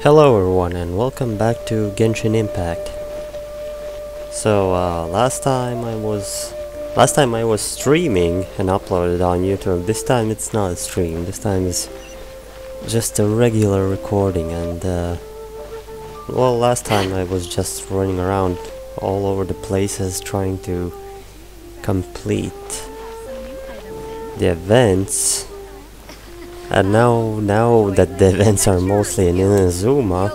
Hello everyone and welcome back to Genshin Impact. So last time I was streaming and uploaded on YouTube. This time it's not a stream. This time it's just a regular recording, and well, last time I was just running around all over the places trying to complete the events. And now that the events are mostly in Inazuma,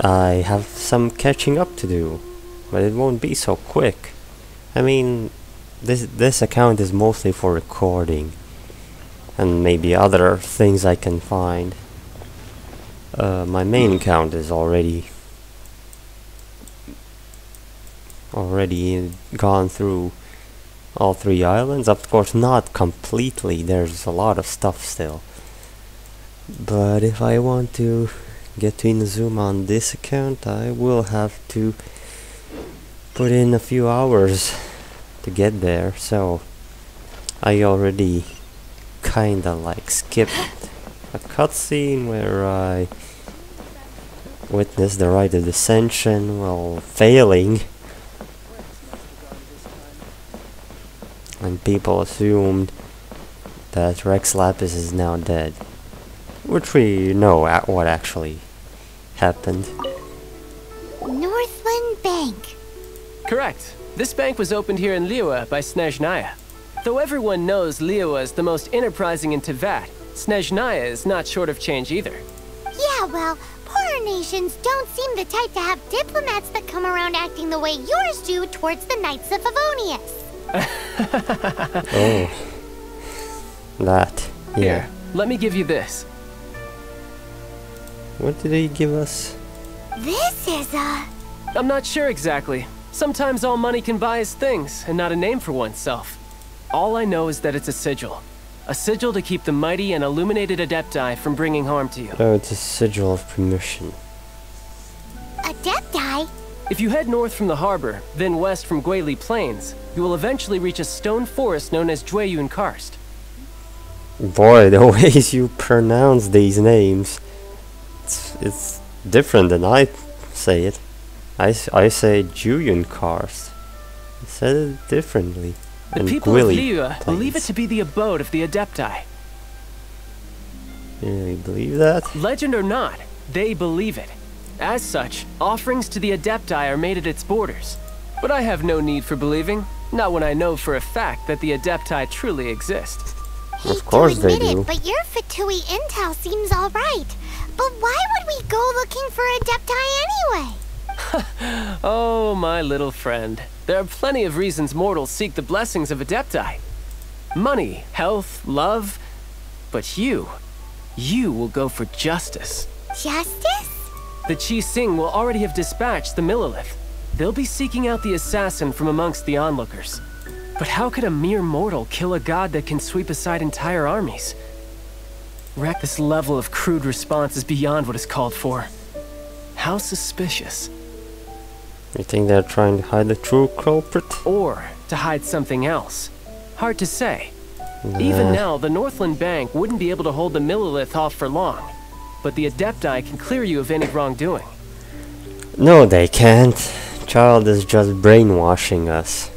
I have some catching up to do, but it won't be so quick. I mean, this account is mostly for recording, and maybe other things I can find. My main account is already gone through all 3 islands. Of course not completely, there's a lot of stuff still. But if I want to get to Inazuma on this account, I will have to put in a few hours to get there. So I already kinda like skipped a cutscene where I witnessed the rite of ascension while failing. And people assumed that Rex Lapis is now dead, which we know what actually happened. Northland Bank. Correct. This bank was opened here in Liyue by Snezhnaya. Though everyone knows Liyue is the most enterprising in Teyvat, Snezhnaya is not short of change either. Yeah, well, poorer nations don't seem the type to have diplomats that come around acting the way yours do towards the Knights of Favonius. Oh, that, yeah. Here, let me give you this. What did he give us? This is I'm not sure exactly. Sometimes all money can buy is things, and not a name for oneself. All I know is that it's a sigil. A sigil to keep the mighty and illuminated Adepti from bringing harm to you. Oh, it's a sigil of permission. Adepti? If you head north from the harbor, then west from Guili Plains, you will eventually reach a stone forest known as Jueyun Karst. Boy, the ways you pronounce these names, it's different than I say it. I say Jueyun Karst. I said it differently. The people of Liyue believe it to be the abode of the Adepti. You really believe that? Legend or not, they believe it. As such, offerings to the Adepti are made at its borders. But I have no need for believing, not when I know for a fact that the Adepti truly exist. Of course they do. But your Fatui intel seems alright. But why would we go looking for Adepti anyway? Oh, my little friend. There are plenty of reasons mortals seek the blessings of Adepti. Money, health, love. But you will go for justice. Justice? The Chi Sing will already have dispatched the Millilith. They'll be seeking out the assassin from amongst the onlookers. But how could a mere mortal kill a god that can sweep aside entire armies? This level of crude response is beyond what is called for. How suspicious. You think they're trying to hide the true culprit? Or to hide something else. Hard to say. Nah. Even now, the Northland Bank wouldn't be able to hold the Millilith off for long. But the Adepti can clear you of any wrongdoing. No, they can't. Child is just brainwashing us.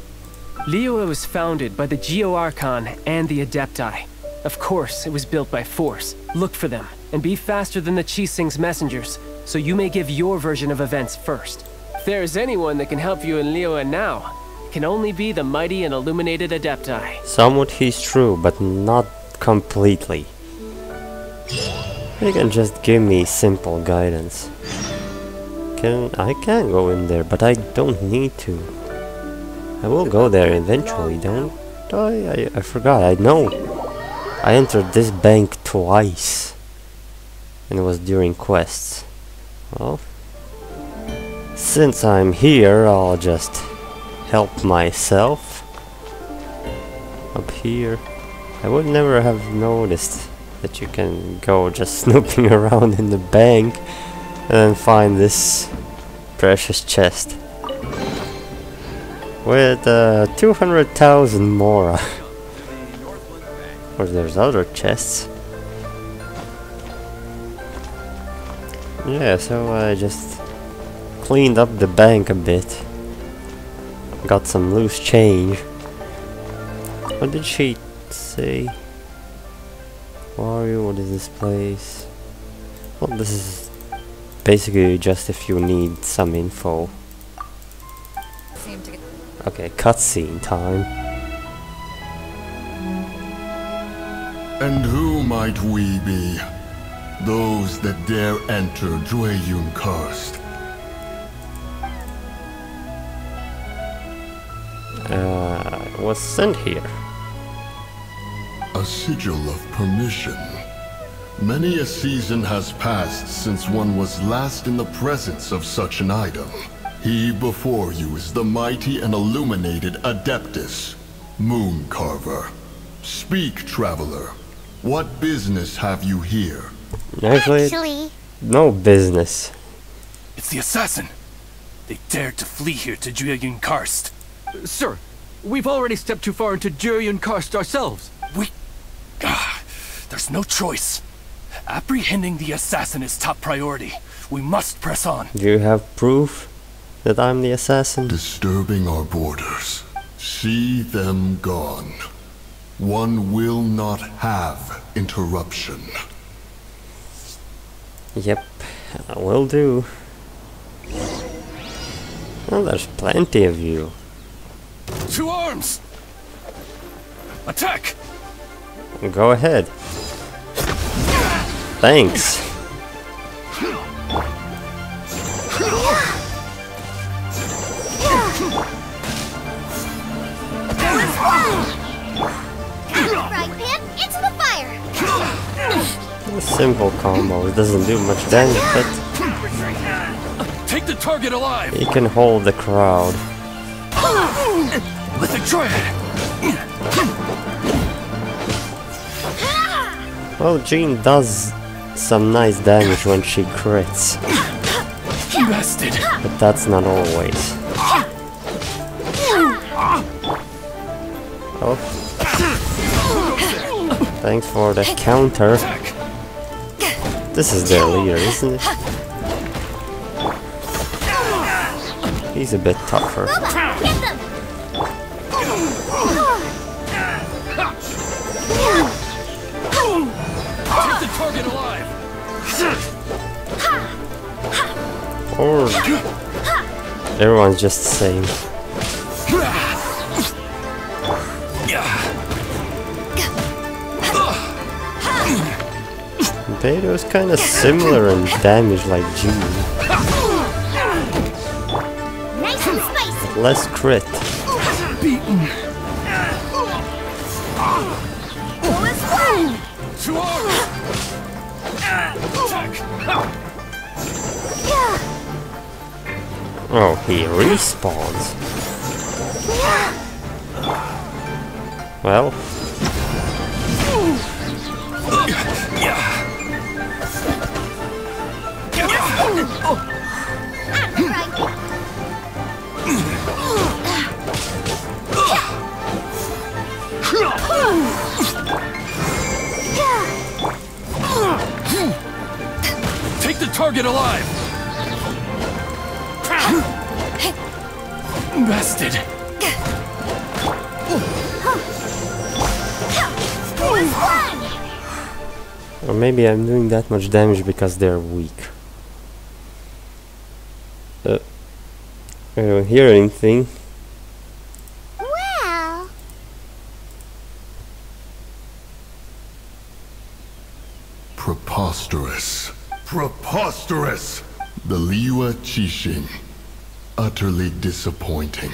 Liyue was founded by the Archon and the Adepti. Of course, it was built by force. Look for them, and be faster than the Chi Sing's messengers, so you may give your version of events first. If there is anyone that can help you in Liyue now, it can only be the mighty and illuminated Adepti. Somewhat he's true, but not completely. You can just give me simple guidance. I can go in there, but I don't need to. I will go there eventually, don't I? I forgot, I know. I entered this bank twice. And it was during quests. Well, since I'm here, I'll just help myself. Up here. I would never have noticed that you can go just snooping around in the bank and then find this precious chest with 200,000 mora. Of course there's other chests. Yeah, so I just cleaned up the bank a bit. Got some loose change. What did she say? Wario, what is this place? Well, this is basically just if you need some info. Okay, cutscene time. And who might we be? Those that dare enter Jueyun Karst. I was sent here. A sigil of permission. Many a season has passed since one was last in the presence of such an item. He before you is the mighty and illuminated Adeptus, Moon Carver. Speak, traveler. What business have you here? Actually, no business. It's the assassin. They dared to flee here to Jueyun Karst. Sir, we've already stepped too far into Jueyun Karst ourselves. There's no choice. Apprehending the assassin is top priority. We must press on. Do you have proof that I'm the assassin? Disturbing our borders. See them gone. One will not have interruption. Yep, I will do. Well, there's plenty of you. To arms! Attack! Go ahead. Thanks. Right, Pip, into the fire. A simple combo. It doesn't do much damage, but Take the target alive! it can hold the crowd. Let's enjoy it! Well, Jean does some nice damage when she crits, Bested! but that's not always. Oh. Thanks for the counter. This is their leader, isn't it? He's a bit tougher. Get them! Take the target alive! Or everyone's just the same. Beto's kinda similar in damage like Jean. Nice and spicy. Less crit. To arms! Attack! Oh, he respawns. Well. Take the target alive! Bested! Or maybe I'm doing that much damage because they're weak. I don't hear anything. Well, Preposterous. Preposterous! The Liyue Qixing. Utterly disappointing.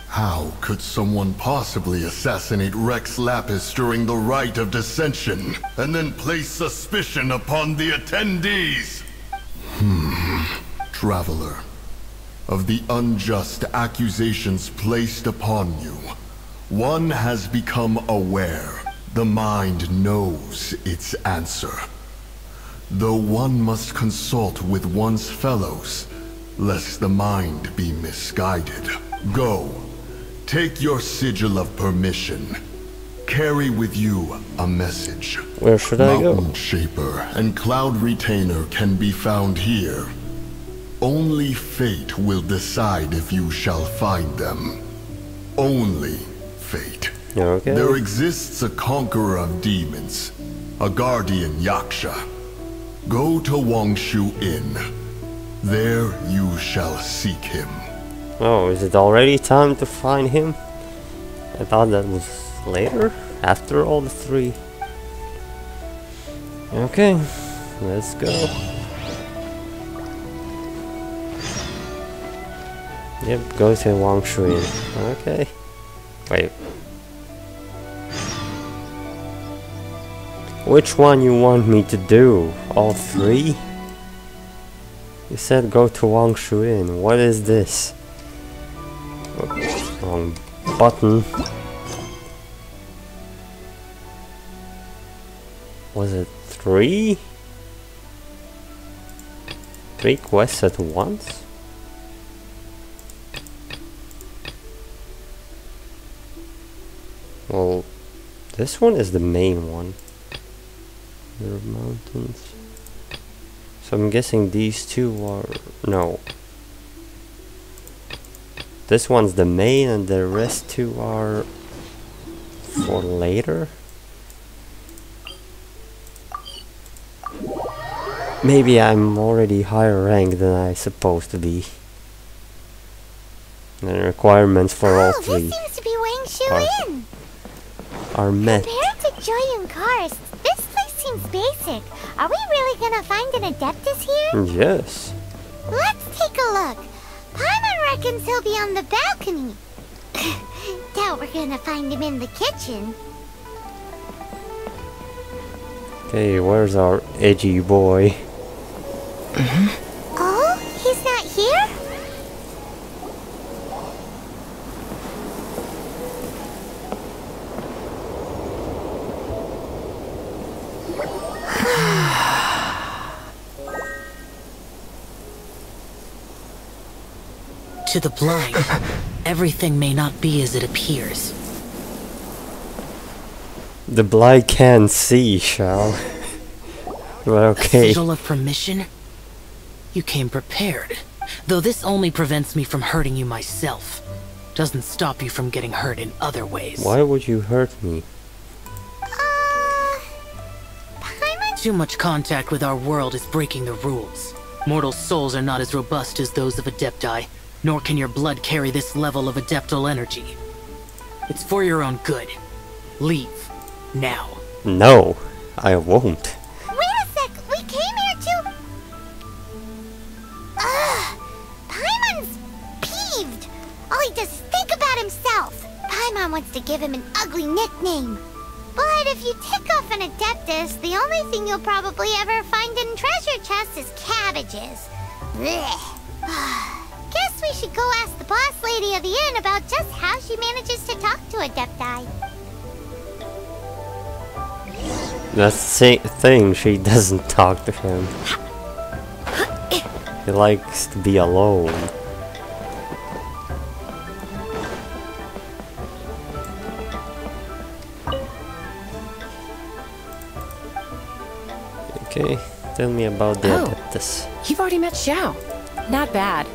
How could someone possibly assassinate Rex Lapis during the rite of dissension, and then place suspicion upon the attendees? Traveler, of the unjust accusations placed upon you, one has become aware. The mind knows its answer. Though one must consult with one's fellows, lest the mind be misguided. Go, take your sigil of permission. Carry with you a message. Where should I go? Mountain Shaper and Cloud Retainer can be found here. Only fate will decide if you shall find them. Only fate. Okay. There exists a conqueror of demons, a guardian Yaksha. Go to Wangshu Inn. There you shall seek him. Oh, is it already time to find him? I thought that was later, after all the three. Okay, let's go. Yep, go to Wangshu Inn. Okay. Wait. Which one you want me to do? All three? You said go to Wangshu Inn. What is this? Oops, wrong button. Was it 3? 3 quests at once? Well, this one is the main one. There are mountains. So I'm guessing these two are... no. This one's the main and the rest two are for later? Maybe I'm already higher rank than I'm supposed to be. The requirements for all three this seems to be Wangshu Inn. are met. Compared to Joyun Karst, this place seems basic. Are we really gonna find an Adeptus here? Yes. Let's take a look. Paimon reckons he'll be on the balcony. Doubt we're gonna find him in the kitchen. Okay, where's our edgy boy? Oh, he's not here? To the blind, everything may not be as it appears. The blind can't see, Shao. But okay. Sigil of permission? You came prepared. Though this only prevents me from hurting you myself. Doesn't stop you from getting hurt in other ways. Why would you hurt me? Paimon? Too much contact with our world is breaking the rules. Mortal souls are not as robust as those of Adepti, nor can your blood carry this level of adeptal energy. It's for your own good. Leave. Now. No, I won't. Wait a sec, we came here to... Paimon's peeved. All he does is think about himself. Paimon wants to give him an ugly nickname. But if you tick off an Adeptus, the only thing you'll probably ever find in treasure chests is cabbages. Blech. Guess we should go ask the boss lady of the inn about just how she manages to talk to Adepti. That's the thing, she doesn't talk to him. He likes to be alone. Okay, tell me about the Adeptus. You've already met Xiao. Not bad.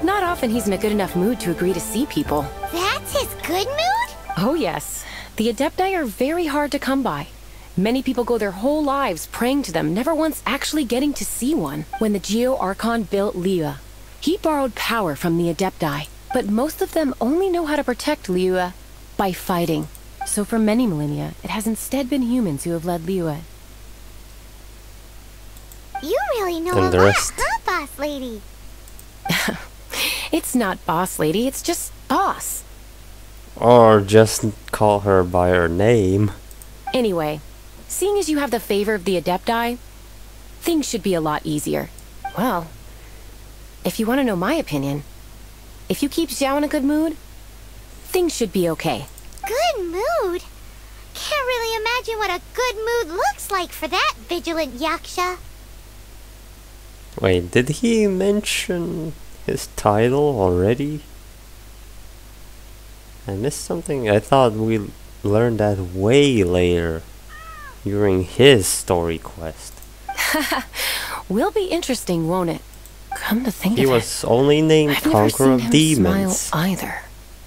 Not often he's in a good enough mood to agree to see people. That's his good mood? Oh yes. The Adepti are very hard to come by. Many people go their whole lives praying to them, never once actually getting to see one. When the Archon built Liyue, he borrowed power from the Adepti, but most of them only know how to protect Liyue by fighting. So for many millennia, it has instead been humans who have led Liyue. You really know And a the lot, rest. huh, boss lady? It's not boss lady, it's just boss. Or just call her by her name. Anyway, seeing as you have the favor of the Adepti, things should be a lot easier. Well, if you want to know my opinion, if you keep Xiao in a good mood, things should be okay. Good mood? Can't really imagine what a good mood looks like for that vigilant Yaksha. Wait, did he mention his title already? I missed something? I thought we learn that way later, during his story quest. Will be interesting, won't it? Come to think He of it, was only named I've never Conqueror seen of him smile Demons, either.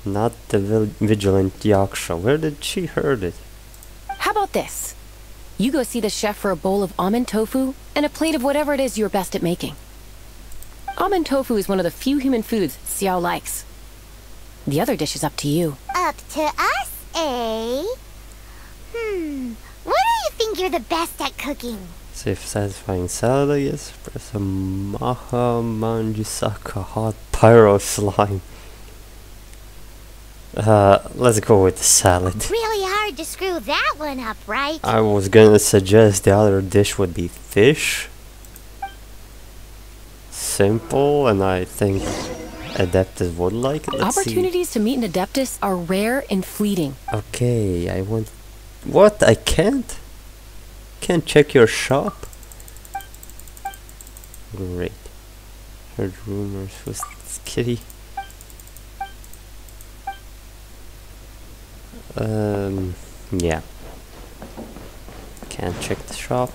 not the Vigilant Yaksha. Where did she heard it? How about this? You go see the chef for a bowl of almond tofu and a plate of whatever it is you're best at making. Almond tofu is one of the few human foods Xiao likes. The other dish is up to you. Up to us, eh? What do you think you're the best at cooking? Safe, satisfying salad, yes. Press a Maha Manjisaka hot pyro slime. Let's go with the salad. Really hard to screw that one up, right? I was gonna suggest the other dish would be fish. Simple, and I think Adeptus would like it. Let's Opportunities to meet an Adeptus are rare and fleeting. Okay, I want... What? I can't? Can't check your shop? Great. Heard rumors. Who's this kitty? Yeah. Can't check the shop.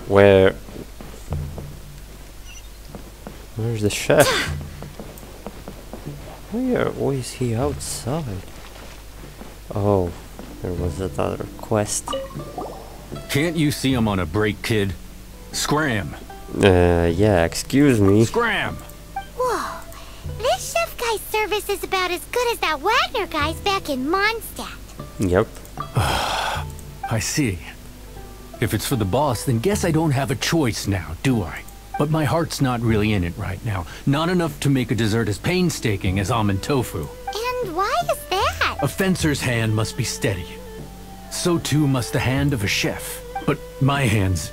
Wait. Where's the chef? Why is he outside? Oh, there was another quest. Can't you see I'm on a break, kid? Scram! Yeah, excuse me. Scram! Whoa, this chef guy's service is about as good as that Wagner guy's back in Mondstadt. Yep. I see. If it's for the boss, then guess I don't have a choice now, do I? But my heart's not really in it right now. Not enough to make a dessert as painstaking as almond tofu. And why is that? A fencer's hand must be steady. So too must the hand of a chef. But my hands,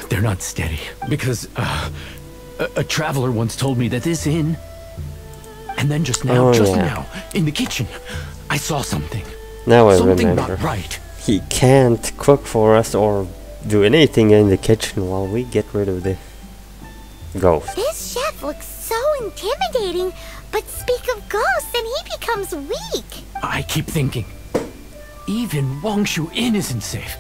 they're not steady. Because, a traveler once told me that this inn... And then just now, now, in the kitchen, I saw something. Now I something remember. Not right. He can't cook for us or do anything in the kitchen while we get rid of the ghost. This chef looks so intimidating, but speak of ghosts and he becomes weak. I keep thinking, even Wangshu Inn isn't safe.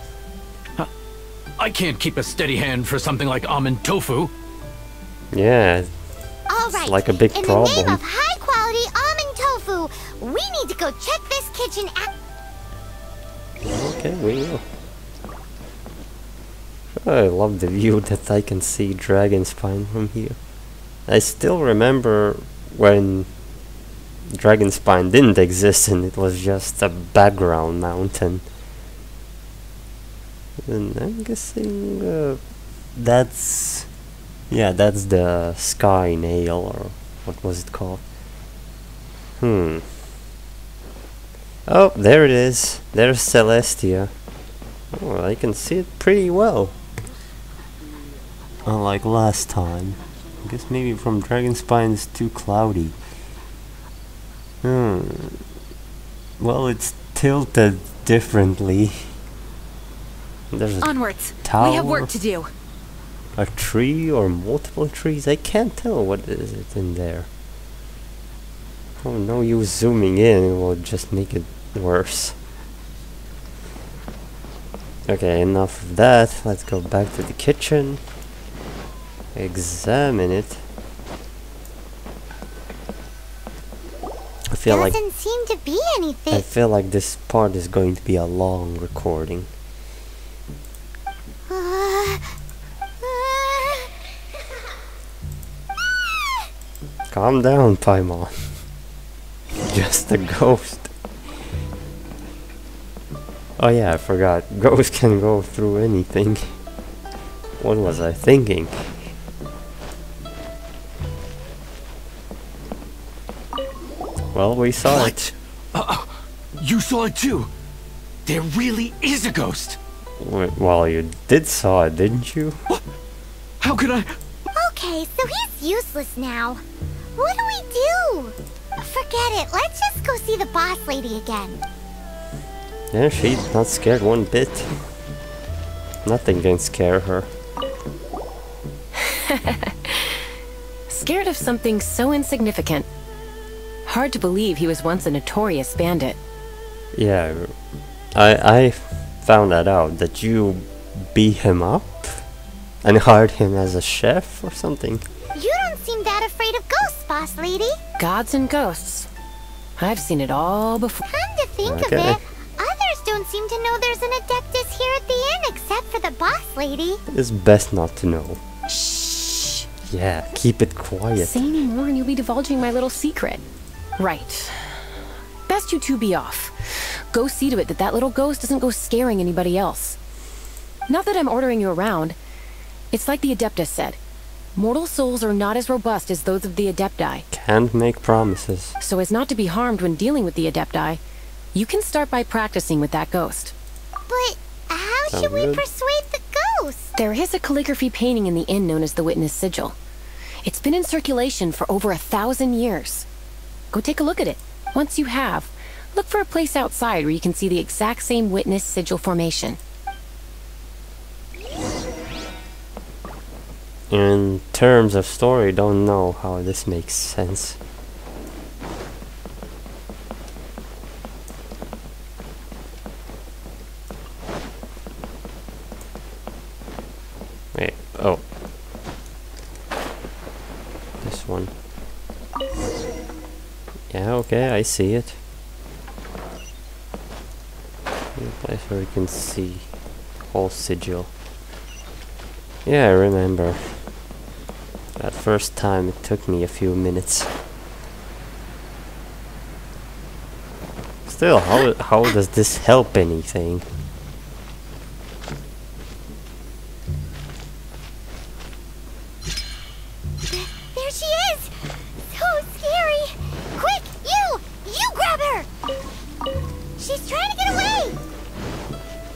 I can't keep a steady hand for something like almond tofu. Yeah, All it's right, like a big in problem. the name of high-quality almond tofu, we need to go check this kitchen out. Okay, we will. I love the view that I can see Dragon Spine from here. I still remember when Dragon Spine didn't exist and it was just a background mountain. And I'm guessing that's... Yeah, that's the Sky Nail, or what was it called? Oh, there it is. There's Celestia. Oh, I can see it pretty well. Unlike last time. I guess maybe from Dragon Spine it's too cloudy. Well, it's tilted differently. There's a Onwards. tower, We have work to do. a tree or multiple trees. I can't tell what is it in there. Oh, no use zooming in, it will just make it worse. Okay, enough of that. Let's go back to the kitchen. Examine it. I feel like Doesn't seem to be anything. I feel like this part is going to be a long recording. Calm down, Paimon. Just a ghost. Oh yeah, I forgot. Ghosts can go through anything. What was I thinking? Well, we saw it. You saw it too. There really is a ghost. Well, you did saw it, didn't you? How could I? Okay, so he's useless now. What do we do? Forget it. Let's just go see the boss lady again. Yeah, she's not scared one bit. Nothing can scare her. of something so insignificant. Hard to believe he was once a notorious bandit. Yeah, I found that out, that you beat him up and hired him as a chef or something. You don't seem that afraid of ghosts, boss lady. Gods and ghosts. I've seen it all before. Come to think of Okay. it, others don't seem to know there's an Adeptus here at the inn except for the boss lady. It's best not to know. Shh. Yeah, keep it quiet. Say any more and you'll be divulging my little secret. Right. Best you two be off. Go see to it that that little ghost doesn't go scaring anybody else. Not that I'm ordering you around. It's like the Adeptus said. Mortal souls are not as robust as those of the Adepti. Can't make promises. So as not to be harmed when dealing with the Adepti, you can start by practicing with that ghost. But how Sounds should we good. persuade the ghost? There is a calligraphy painting in the inn known as the Witness Sigil. It's been in circulation for over 1,000 years. Go take a look at it. Once you have, look for a place outside where you can see the exact same Witness Sigil formation. In terms of story, don't know how this makes sense. Wait, oh. This one. Yeah, okay, I see it. A place where you can see whole sigil. Yeah, I remember. That first time it took me a few minutes. Still, how does this help anything? There she is! So scary! Quick, you grab her! She's trying to get away!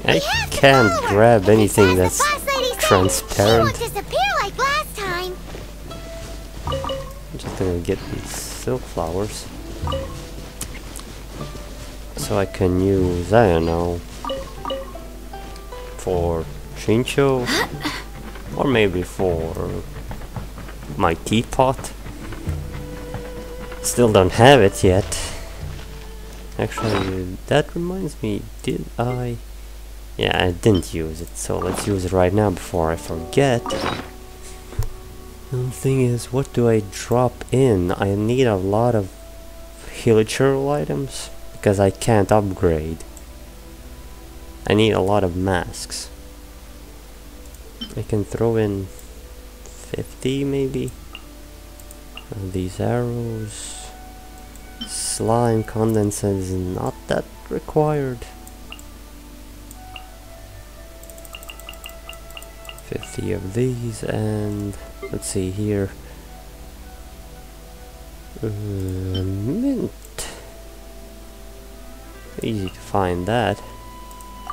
I have to can't follow her. grab As anything the that's boss lady said, She transparent. won't disappear like last time. I'm just gonna get these silk flowers. So I can use, I don't know, for Chincho, or maybe for my teapot. Still don't have it yet. Actually, that reminds me, did I? Yeah, I didn't use it, so let's use it right now before I forget. The thing is, what do I drop in? I need a lot of hilichurl items because I can't upgrade. I need a lot of masks. I can throw in 50 maybe. These arrows. Slime condensate is not that required. 50 of these, and let's see here. Mint. Easy to find that.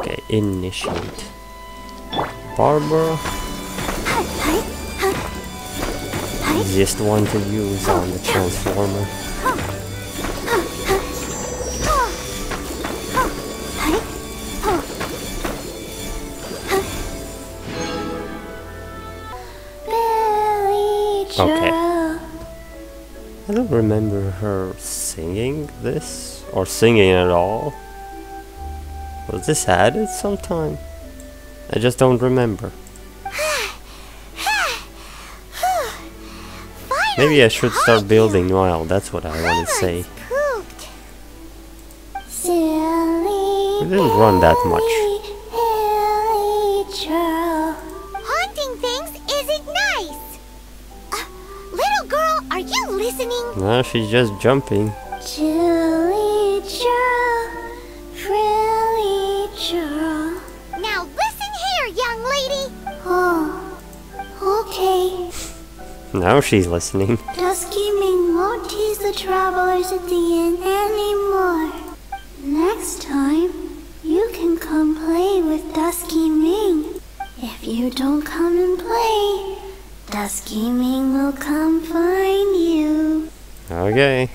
Okay, initiate. Barbara. Easiest one to use on the transformer. Okay. I don't remember her singing this, or singing at all. Was this added sometime? I just don't remember. Maybe I should start building well, that's what I want to say. Pooped. We didn't run that much. Haunting things isn't nice. Little girl, are you listening? No, she's just jumping. Now listen here, young lady. Okay. Now she's listening. Dusky Ming won't tease the travelers at the inn anymore. Next time, you can come play with Dusky Ming. If you don't come and play, Dusky Ming will come find you. Okay.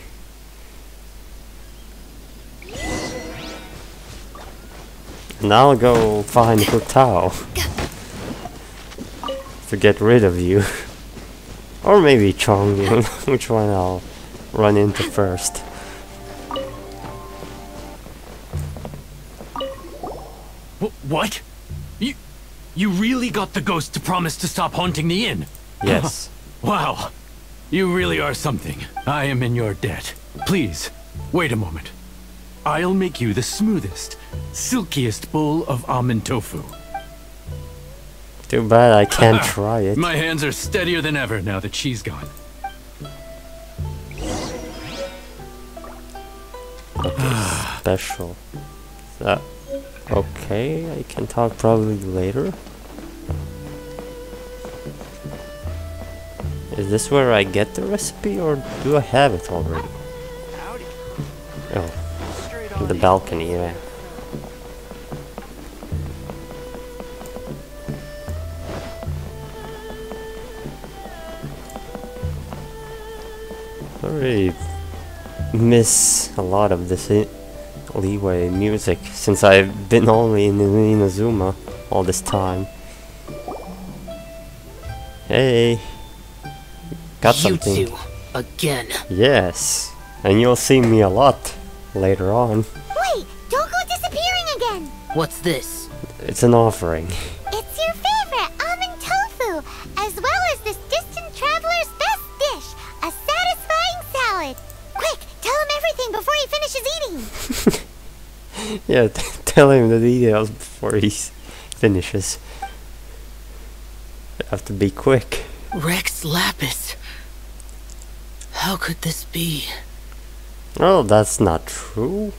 And I'll go find Hu Tao to get rid of you. Or maybe Chongyun, which one I'll run into first. What? You really got the ghost to promise to stop haunting the inn? Yes. Wow. You really are something. I am in your debt. Please, wait a moment. I'll make you the smoothest, silkiest bowl of almond tofu. Too bad I can't try it. My hands are steadier than ever now that she's gone. Okay, special. Okay, I can talk probably later. Is this where I get the recipe, or do I have it already? Oh, the balcony, yeah. I really miss a lot of this Liyue music since I've been only in Inazuma all this time. Hey, got something. You two, again. Yes, and you'll see me a lot later on. Wait, don't go disappearing again! What's this? It's an offering. It's your favorite almond tofu, as well as this distant traveler's best dish, a satisfying salad. Quick, tell him everything before he finishes eating. Yeah, tell him the details before he finishes. I have to be quick. Rex Lapis. How could this be? Oh, that's not true.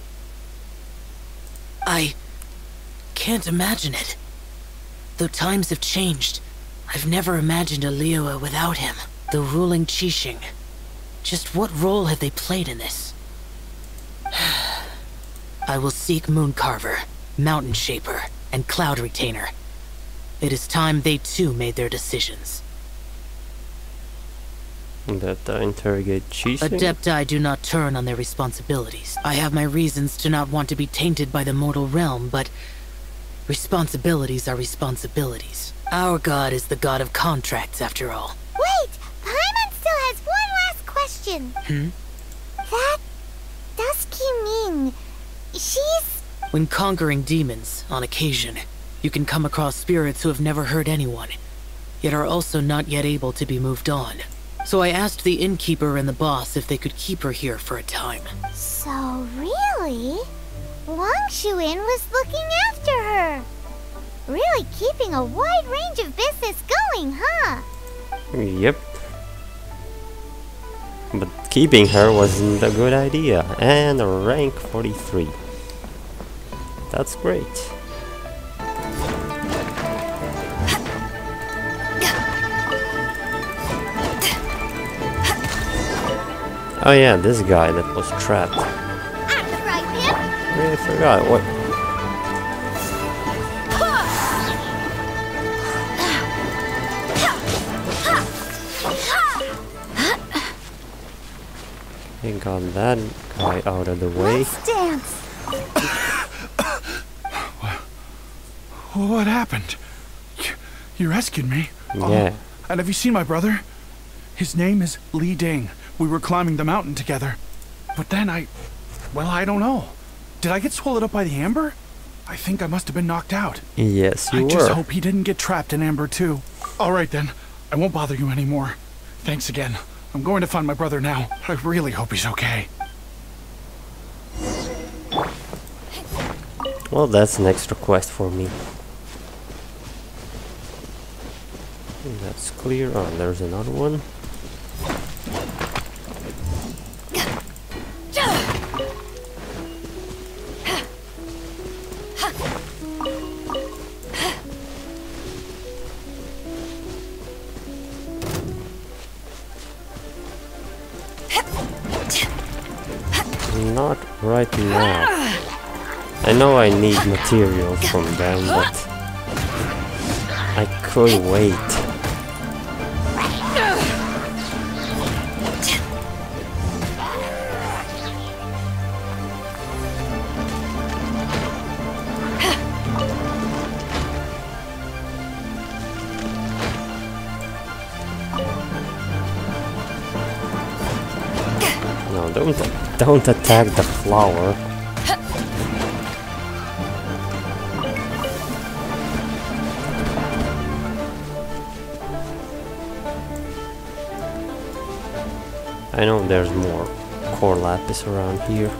I can't imagine it. Though times have changed, I've never imagined a Liyue without him. The ruling Qixing. Just what role have they played in this? I will seek Mooncarver, Mountain Shaper, and Cloud Retainer. It is time they too made their decisions. That interrogate Qixing? Adepti do not turn on their responsibilities. I have my reasons to not want to be tainted by the mortal realm, but responsibilities are responsibilities. Our god is the god of contracts, after all. Wait! Paimon still has one last question. That Dusky Ming, she's... When conquering demons, on occasion, you can come across spirits who have never hurt anyone, yet are also not yet able to be moved on. So I asked the innkeeper and the boss if they could keep her here for a time. So really? Wangshuin was looking after her. Really keeping a wide range of business going, huh? Yep. But keeping her wasn't a good idea. And a rank 43. That's great. Oh yeah, this guy that was trapped. I'm the right man. I forgot what. I got that guy out of the way. Let's dance. What happened? You rescued me? Yeah. And have you seen my brother? His name is Li Ding. We were climbing the mountain together. But then well, I don't know. Did I get swallowed up by the amber? I think I must have been knocked out. Yes, you I were. just hope he didn't get trapped in amber too. Alright then. I won't bother you anymore. Thanks again. I'm going to find my brother now. I really hope he's okay. Well, that's an extra quest for me. That's clear. Oh, there's another one. Not right now. I know I need materials from them, but I could wait. Don't attack the flower. I know there's more core lapis around here.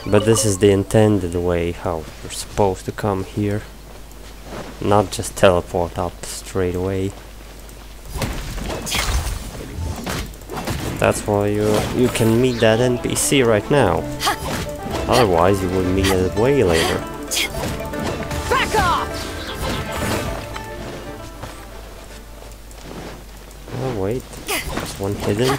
But this is the intended way how you're supposed to come here. Not just teleport up straight away. That's why you can meet that NPC right now. Otherwise you would meet it way later. Back off! Oh wait, there's one hidden.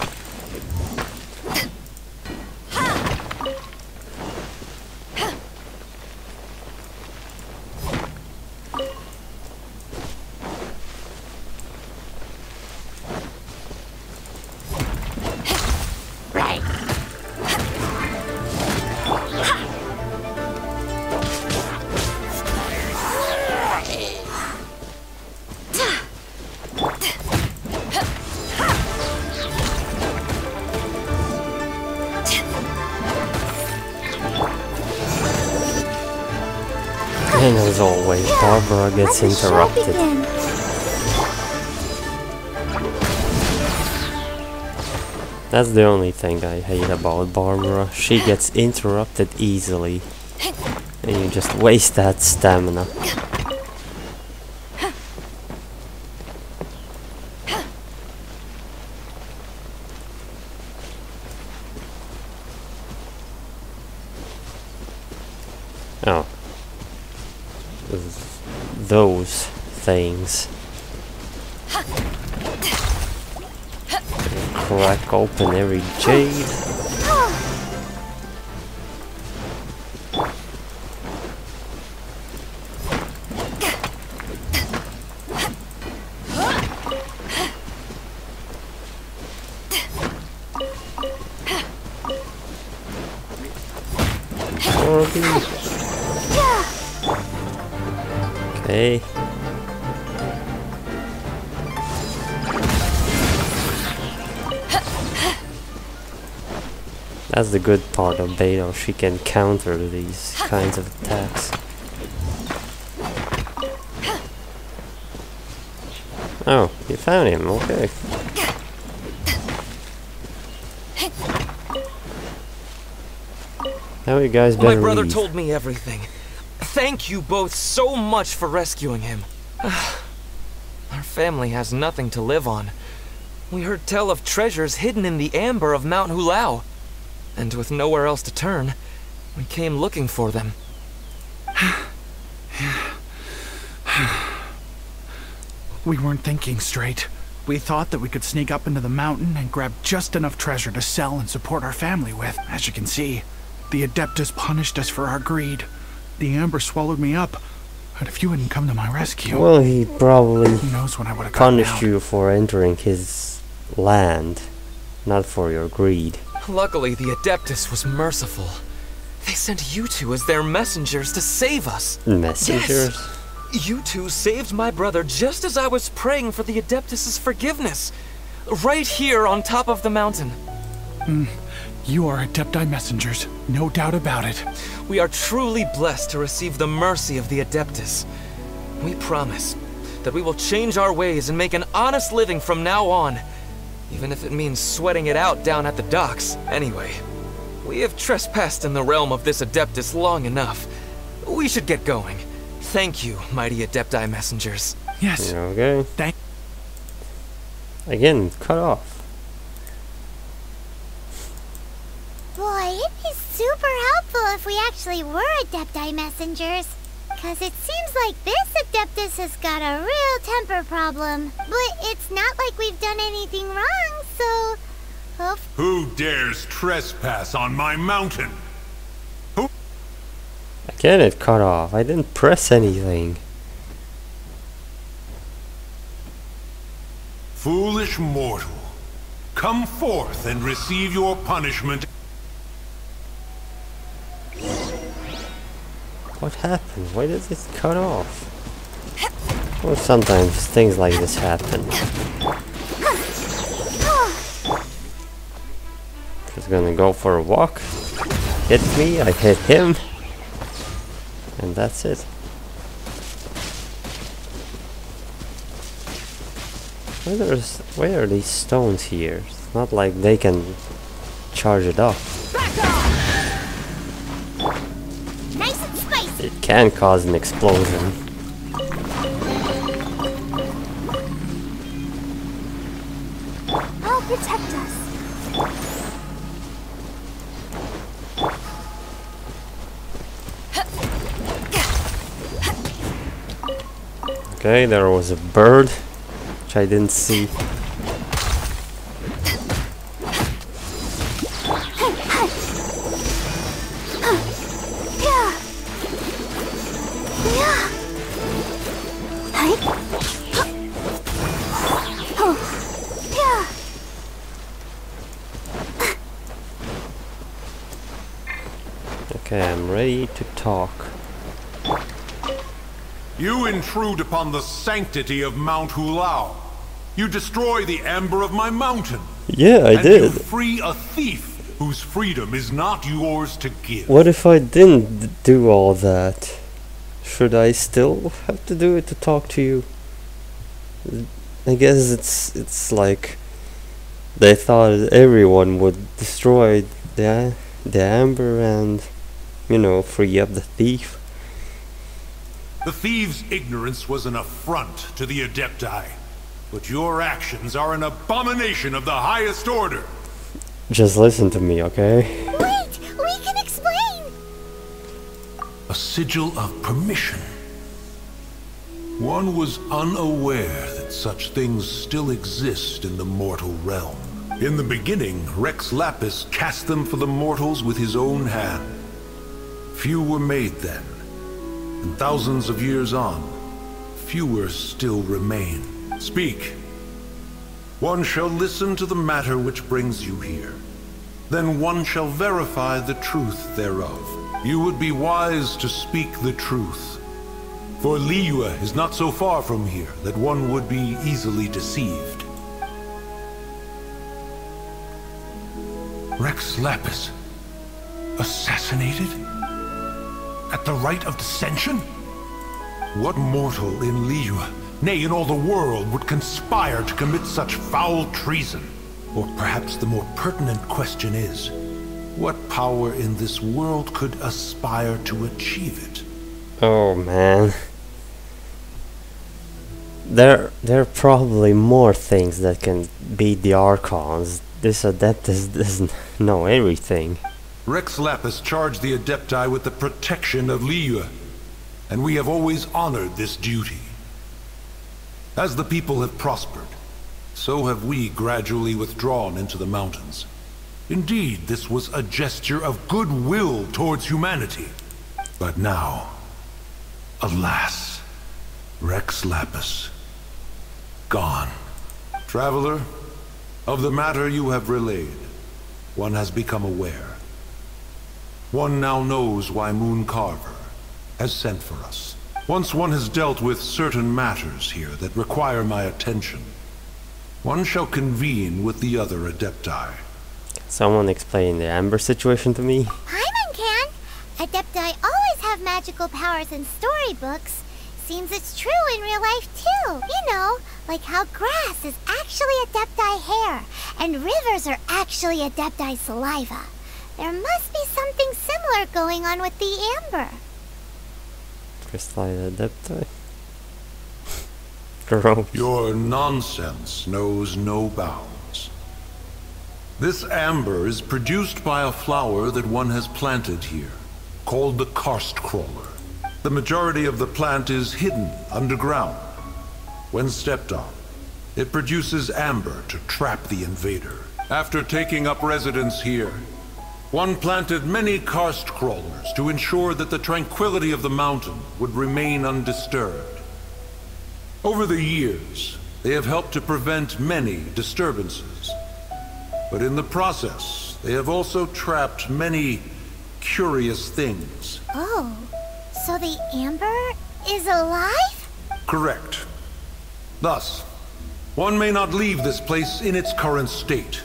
And as always, Barbara gets interrupted. That's the only thing I hate about Barbara. She gets interrupted easily. And you just waste that stamina. Oh. Those things. Crack open every jade. Okay. That's the good part of Beto, she can counter these kinds of attacks. Oh, you found him, okay. Now you guys better My brother leave. told me everything. Thank you both so much for rescuing him. Our family has nothing to live on. We heard tell of treasures hidden in the amber of Mount Hulao. And with nowhere else to turn, we came looking for them. We weren't thinking straight. We thought that we could sneak up into the mountain and grab just enough treasure to sell and support our family with. As you can see, the Adeptus punished us for our greed. The amber swallowed me up, and if you hadn't come to my rescue... Well, he probably who knows when I would have gotten punished out. you for entering his land, not for your greed. Luckily, the Adeptus was merciful. They sent you two as their messengers to save us. Messengers? Yes. You two saved my brother just as I was praying for the Adeptus' forgiveness. Right here on top of the mountain. You are Adepti messengers, no doubt about it. We are truly blessed to receive the mercy of the Adeptus. We promise that we will change our ways and make an honest living from now on, even if it means sweating it out down at the docks. Anyway, we have trespassed in the realm of this Adeptus long enough. We should get going. Thank you, mighty Adepti messengers. Yes. Okay. Again, cut off. Boy, it'd be super helpful if we actually were Adepti messengers. Cause it seems like this Adeptus has got a real temper problem. But it's not like we've done anything wrong, so... Who dares trespass on my mountain? Again, it cut off. I didn't press anything. Foolish mortal. Come forth and receive your punishment. What happened? Why did it cut off? Well, sometimes things like this happen. gonna go for a walk. Hit me, I hit him. And that's it. Where are these stones here? It's not like they can charge it up. Nice and spicy. It can cause an explosion. I'll protect us. Okay, there was a bird, which I didn't see. Okay, I'm ready to talk. You intrude upon the sanctity of Mount Hulao. You destroy the amber of my mountain. Yeah, I and did. You free a thief whose freedom is not yours to give. What if I didn't do all that? Should I still have to do it to talk to you? I guess it's like they thought everyone would destroy the amber and, you know, free up the thief. The thief's ignorance was an affront to the Adepti, but your actions are an abomination of the highest order. Just listen to me, okay? Wait, we can explain. A sigil of permission. One was unaware that such things still exist in the mortal realm. In the beginning, Rex Lapis cast them for the mortals with his own hand. Few were made then, and thousands of years on, fewer still remain. Speak. One shall listen to the matter which brings you here. Then one shall verify the truth thereof. You would be wise to speak the truth. For Liyue is not so far from here that one would be easily deceived. Rex Lapis, assassinated? At the rite of dissension? What mortal in Liyue, nay in all the world, would conspire to commit such foul treason? Or perhaps the more pertinent question is, what power in this world could aspire to achieve it? Oh man. There are probably more things that can beat the Archons. This Adeptus doesn't know everything. Rex Lapis charged the Adepti with the protection of Liyue, and we have always honored this duty. As the people have prospered, so have we gradually withdrawn into the mountains. Indeed, this was a gesture of goodwill towards humanity. But now, alas, Rex Lapis, gone. Traveler, of the matter you have relayed, one has become aware. One now knows why Moon Carver has sent for us. Once one has dealt with certain matters here that require my attention, one shall convene with the other Adepti. Someone explain the Amber situation to me? Paimon can. Adepti always have magical powers in storybooks. Seems it's true in real life too. You know, like how grass is actually Adepti hair, and rivers are actually Adepti saliva. There must be something similar going on with the amber. Crystalline Adepti? Gross. Your nonsense knows no bounds. This amber is produced by a flower that one has planted here, called the karst crawler. The majority of the plant is hidden underground. When stepped on, it produces amber to trap the invader. After taking up residence here, one planted many karst crawlers to ensure that the tranquility of the mountain would remain undisturbed. Over the years, they have helped to prevent many disturbances. But in the process, they have also trapped many curious things. Oh, so the amber is alive? Correct. Thus, one may not leave this place in its current state.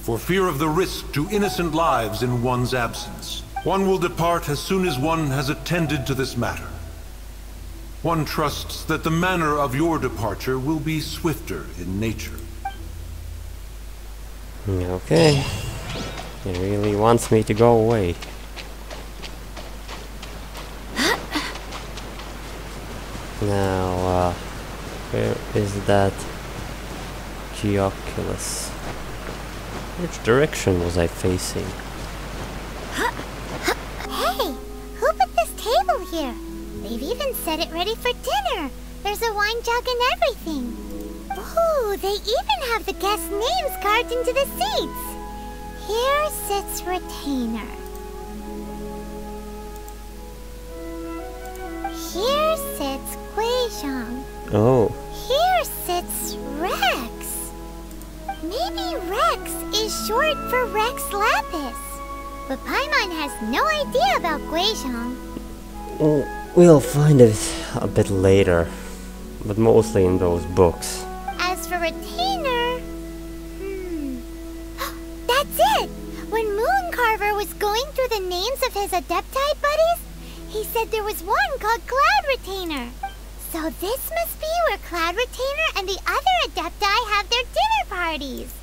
for fear of the risk to innocent lives in one's absence. One will depart as soon as one has attended to this matter. One trusts that the manner of your departure will be swifter in nature. Okay. He really wants me to go away. Now, where is that Geoculus? Which direction was I facing? Hey, who put this table here? They've even set it ready for dinner. There's a wine jug and everything. Ooh, they even have the guest names carved into the seats. Here sits Retainer. Here sits Guizhong. Oh. Here sits Rex. Maybe Rex is short for Rex Lapis. But Paimon has no idea about Guizhong. Oh, we'll find it a bit later. But mostly in those books. As for Retainer... That's it! When Mooncarver was going through the names of his Adepti buddies, he said there was one called Cloud Retainer. So this must be where Cloud Retainer and the other Adepti have their dinner parties.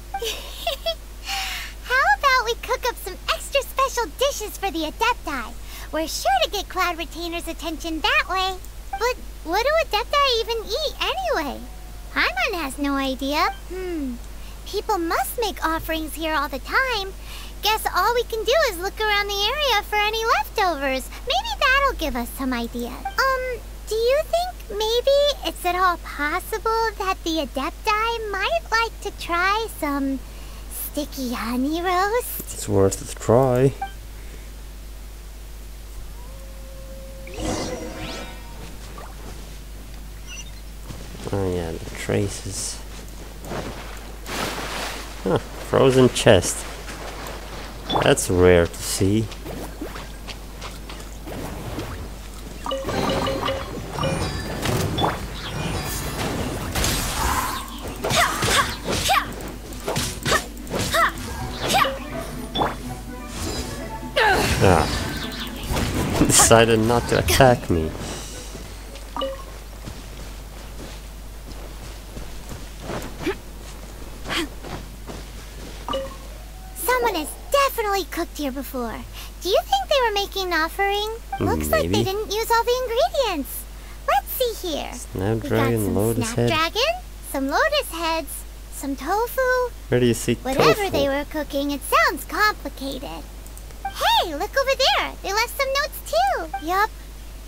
How about we cook up some extra special dishes for the Adepti? We're sure to get Cloud Retainer's attention that way. But what do Adepti even eat anyway? Paimon has no idea. People must make offerings here all the time. Guess all we can do is look around the area for any leftovers. Maybe that'll give us some ideas. Do you think maybe it's at all possible that the Adepti might like to try some sticky honey roast? It's worth a try. Oh yeah, the traces. Huh, frozen chest. That's rare to see. Ah. Decided not to attack me. Someone has definitely cooked here before. Do you think they were making an offering? Looks like they didn't use all the ingredients. Let's see here. Snapdragon, lotus head. Snapdragon, some lotus heads, some tofu. Where do you see Whatever tofu? they were cooking, it sounds complicated. Hey, look over there. They left some notes too. Yup.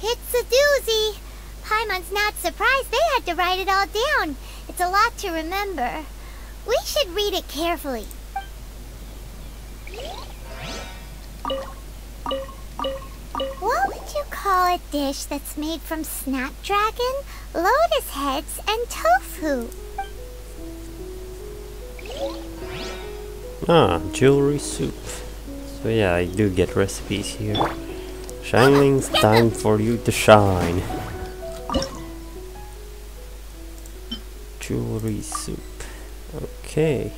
It's a doozy. Paimon's not surprised they had to write it all down. It's a lot to remember. We should read it carefully. What would you call a dish that's made from snapdragon, lotus heads, and tofu? Ah, jewelry soup. So yeah, I do get recipes here. Shinling's time for you to shine. Jewelry soup. Okay.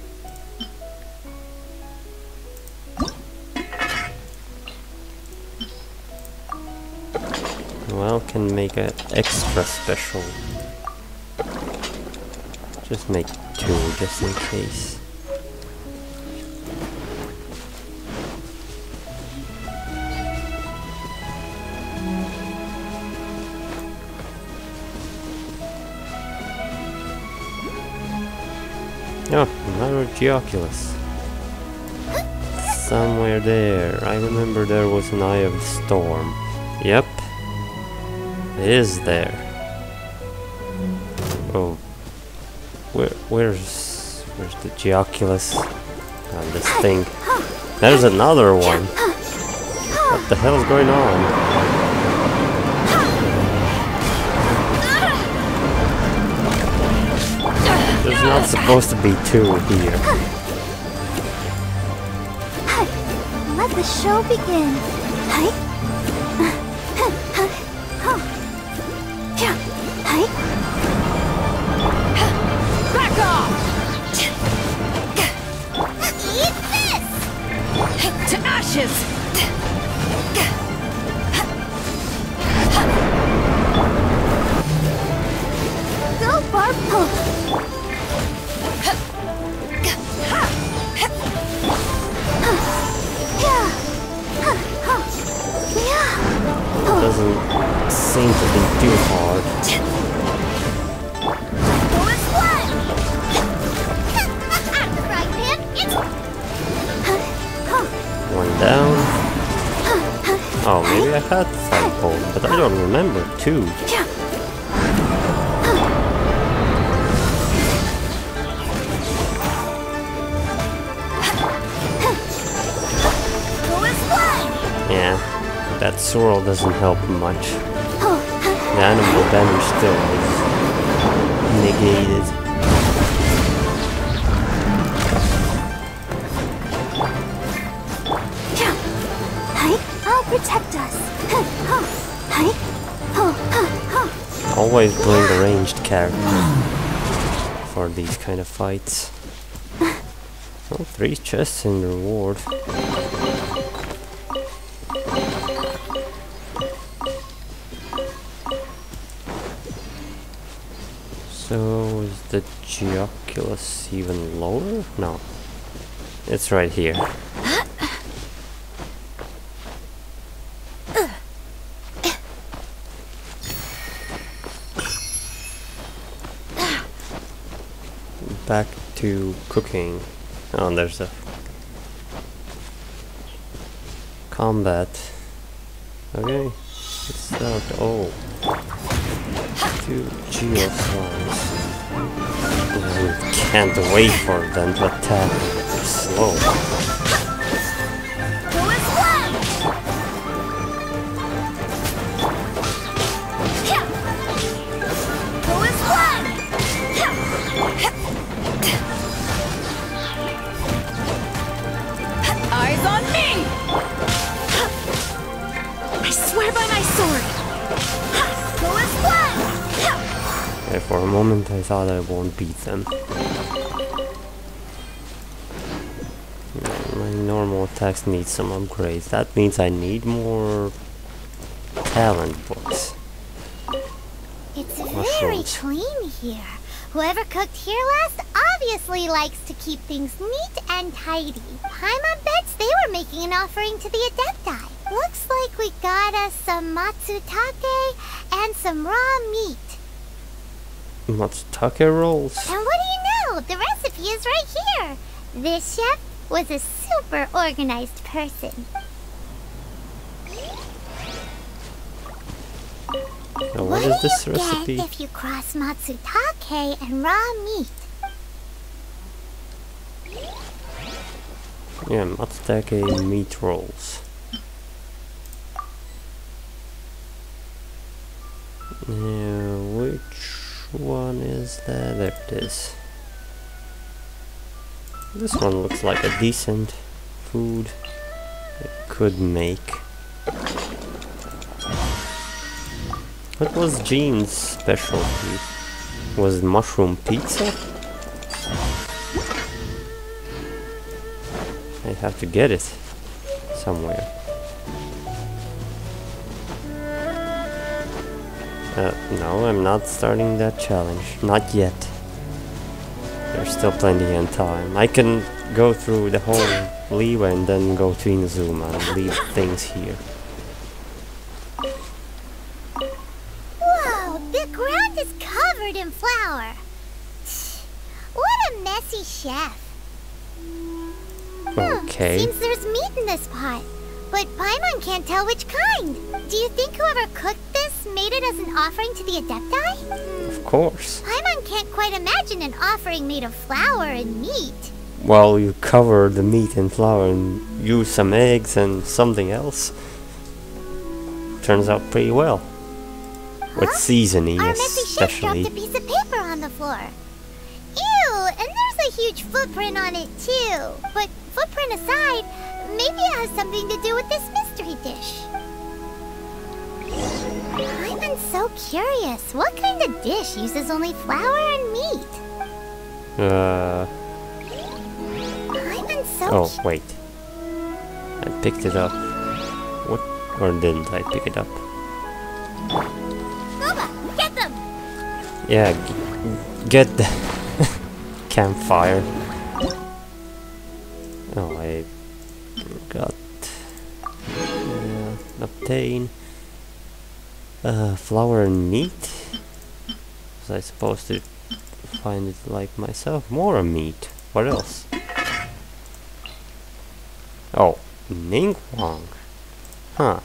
Well, can make an extra special. Just make 2 just in case. Oh, another Geoculus. Somewhere there. I remember there was an Eye of the Storm. Yep. It is there. Oh. Where's the Geoculus? On this thing. There's another one. What the hell is going on? There's not supposed to be 2 here. Let the show begin. Back off! to ashes! Go, Barpo! Doesn't seem to be too hard. One down. Oh, maybe I had Thunderbolt, but I don't remember two. Yeah, that swirl doesn't help much. The animal damage still is negated. I'll protect us. Always bring a ranged character for these kind of fights. Oh, 3 chests in reward. So, is the Geoculus even lower? No. It's right here. Back to cooking. Oh, there's a combat. Okay, let's start. Oh, 2 geoslimes. Can't wait for them to attack. They're slow. Eyes on me! I swear by my sword! Okay, for a moment I thought I won't beat them. My normal attacks need some upgrades. That means I need more talent books. It's very Mushrooms. clean here. Whoever cooked here last obviously likes to keep things neat and tidy. Paimon bets they were making an offering to the Adepti. Looks like we got us some matsutake and some raw meat. Matsutake rolls? And what do you know? The recipe is right here. This chef was a super organized person. Now, What what is this do you recipe? get if you cross matsutake and raw meat? Yeah, matsutake meat rolls. Now, which one is that? There it is. This one looks like a decent food I could make. What was Jean's specialty? Was it mushroom pizza? I have to get it somewhere. No, I'm not starting that challenge. Not yet. There's still plenty of time. I can go through the whole Liyue and then go to Inazuma and leave things here. Whoa, the ground is covered in flour. What a messy chef. Okay. Seems there's meat in this pot, but Paimon can't tell which kind. Do you think whoever cooked this made it as an offering to the Adepti? Of course. Paimon can't quite imagine an offering made of flour and meat. Well, you cover the meat in flour and use some eggs and something else. Turns out pretty well. With seasoning, Our messy chef especially. dropped a piece of paper on the floor. Ew, and there's a huge footprint on it too. But footprint aside, maybe it has something to do with this mystery dish. I'm so curious. What kind of dish uses only flour and meat? Oh, wait. I picked it up. What? Or didn't I pick it up? Booba, get them! Yeah, get the campfire. Oh, I forgot. Obtain flour and meat. Was I supposed to find it like myself? More meat. What else? Oh, Ningguang. Huh.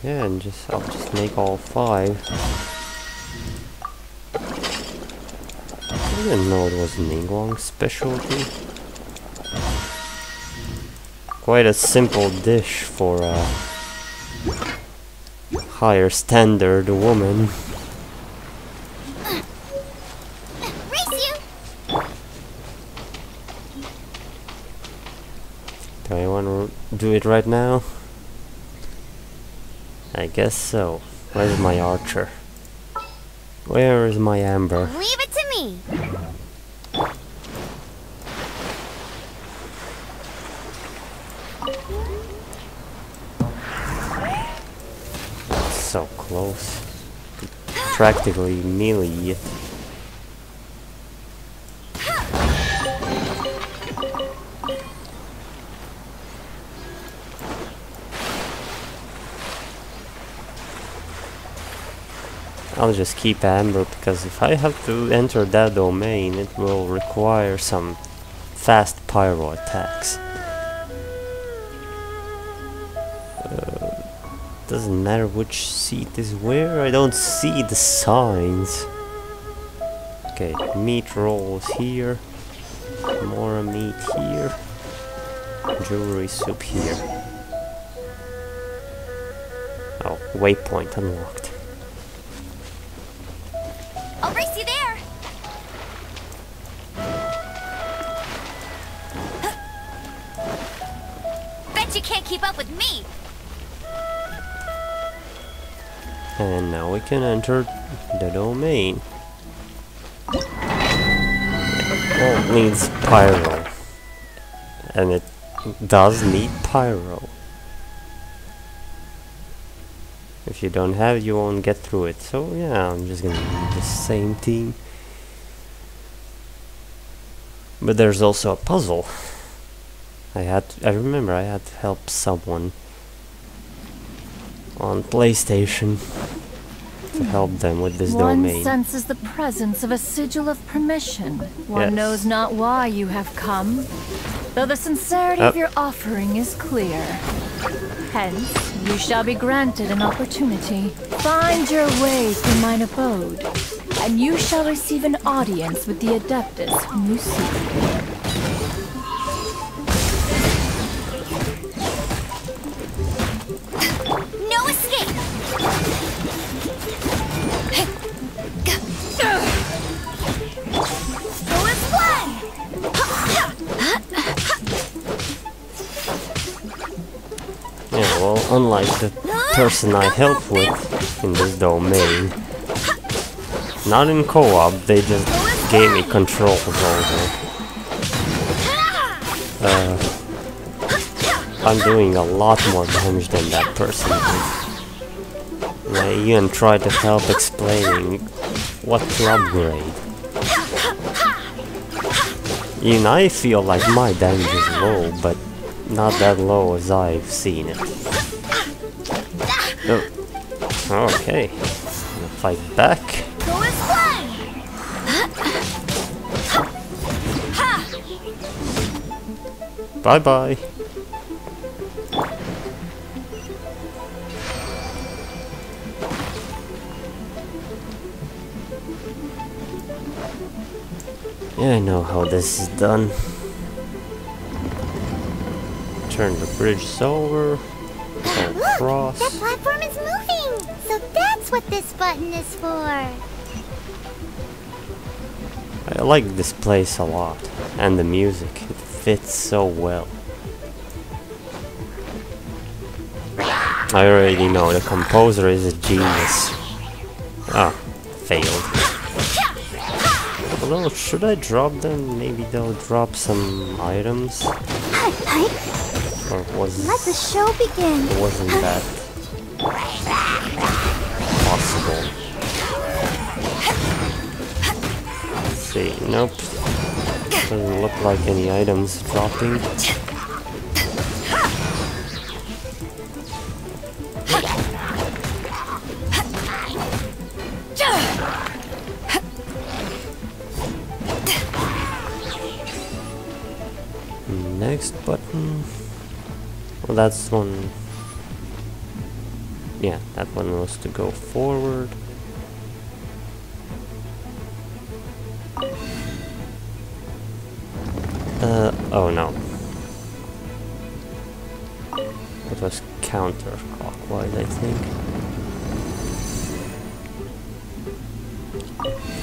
Yeah, and I'll just make all 5. I didn't know it was Ningguang's specialty. Quite a simple dish for a higher standard woman. Do I want to do it right now? I guess so. Where's my archer? Where is my amber? Leave it to me. So close. Practically melee it. I'll just keep amber because if I have to enter that domain, it will require some fast pyro attacks. Doesn't matter which seat is where, I don't see the signs. Okay, meat rolls here, more meat here, jewelry soup here. Oh, waypoint unlocked. I'll race you there. Bet you can't keep up with me. And now we can enter the domain. Well, it needs pyro. And it does need pyro. If you don't have it, you won't get through it. So yeah, I'm just gonna use the same team. But there's also a puzzle. I remember I had to help someone on PlayStation to help them with this domain. One senses the presence of a sigil of permission. One knows not why you have come, though the sincerity of your offering is clear. Hence, you shall be granted an opportunity. Find your way through mine abode, and you shall receive an audience with the Adeptus whom you seek. Yeah, well, unlike the person I help with in this domain, not in co-op, they just gave me controls over. I'm doing a lot more damage than that person did. And I even tried to help explaining what to upgrade. Even I feel like my damage is low, but not that low as I've seen it. Oh. Okay. I'll fight back. Bye bye. Yeah, I know how this is done. Turn the bridge over. Go across. That platform is moving! So that's what this button is for! I like this place a lot. And the music. It fits so well. I already know the composer is a genius. Ah, failed. Although, should I drop them? Maybe they'll drop some items. Or was... Let the show begin. Wasn't that possible? Let's see. Nope. Doesn't look like any items dropping. Next button. Well, that's one. Yeah, that one was to go forward. Oh no. It was counterclockwise, I think.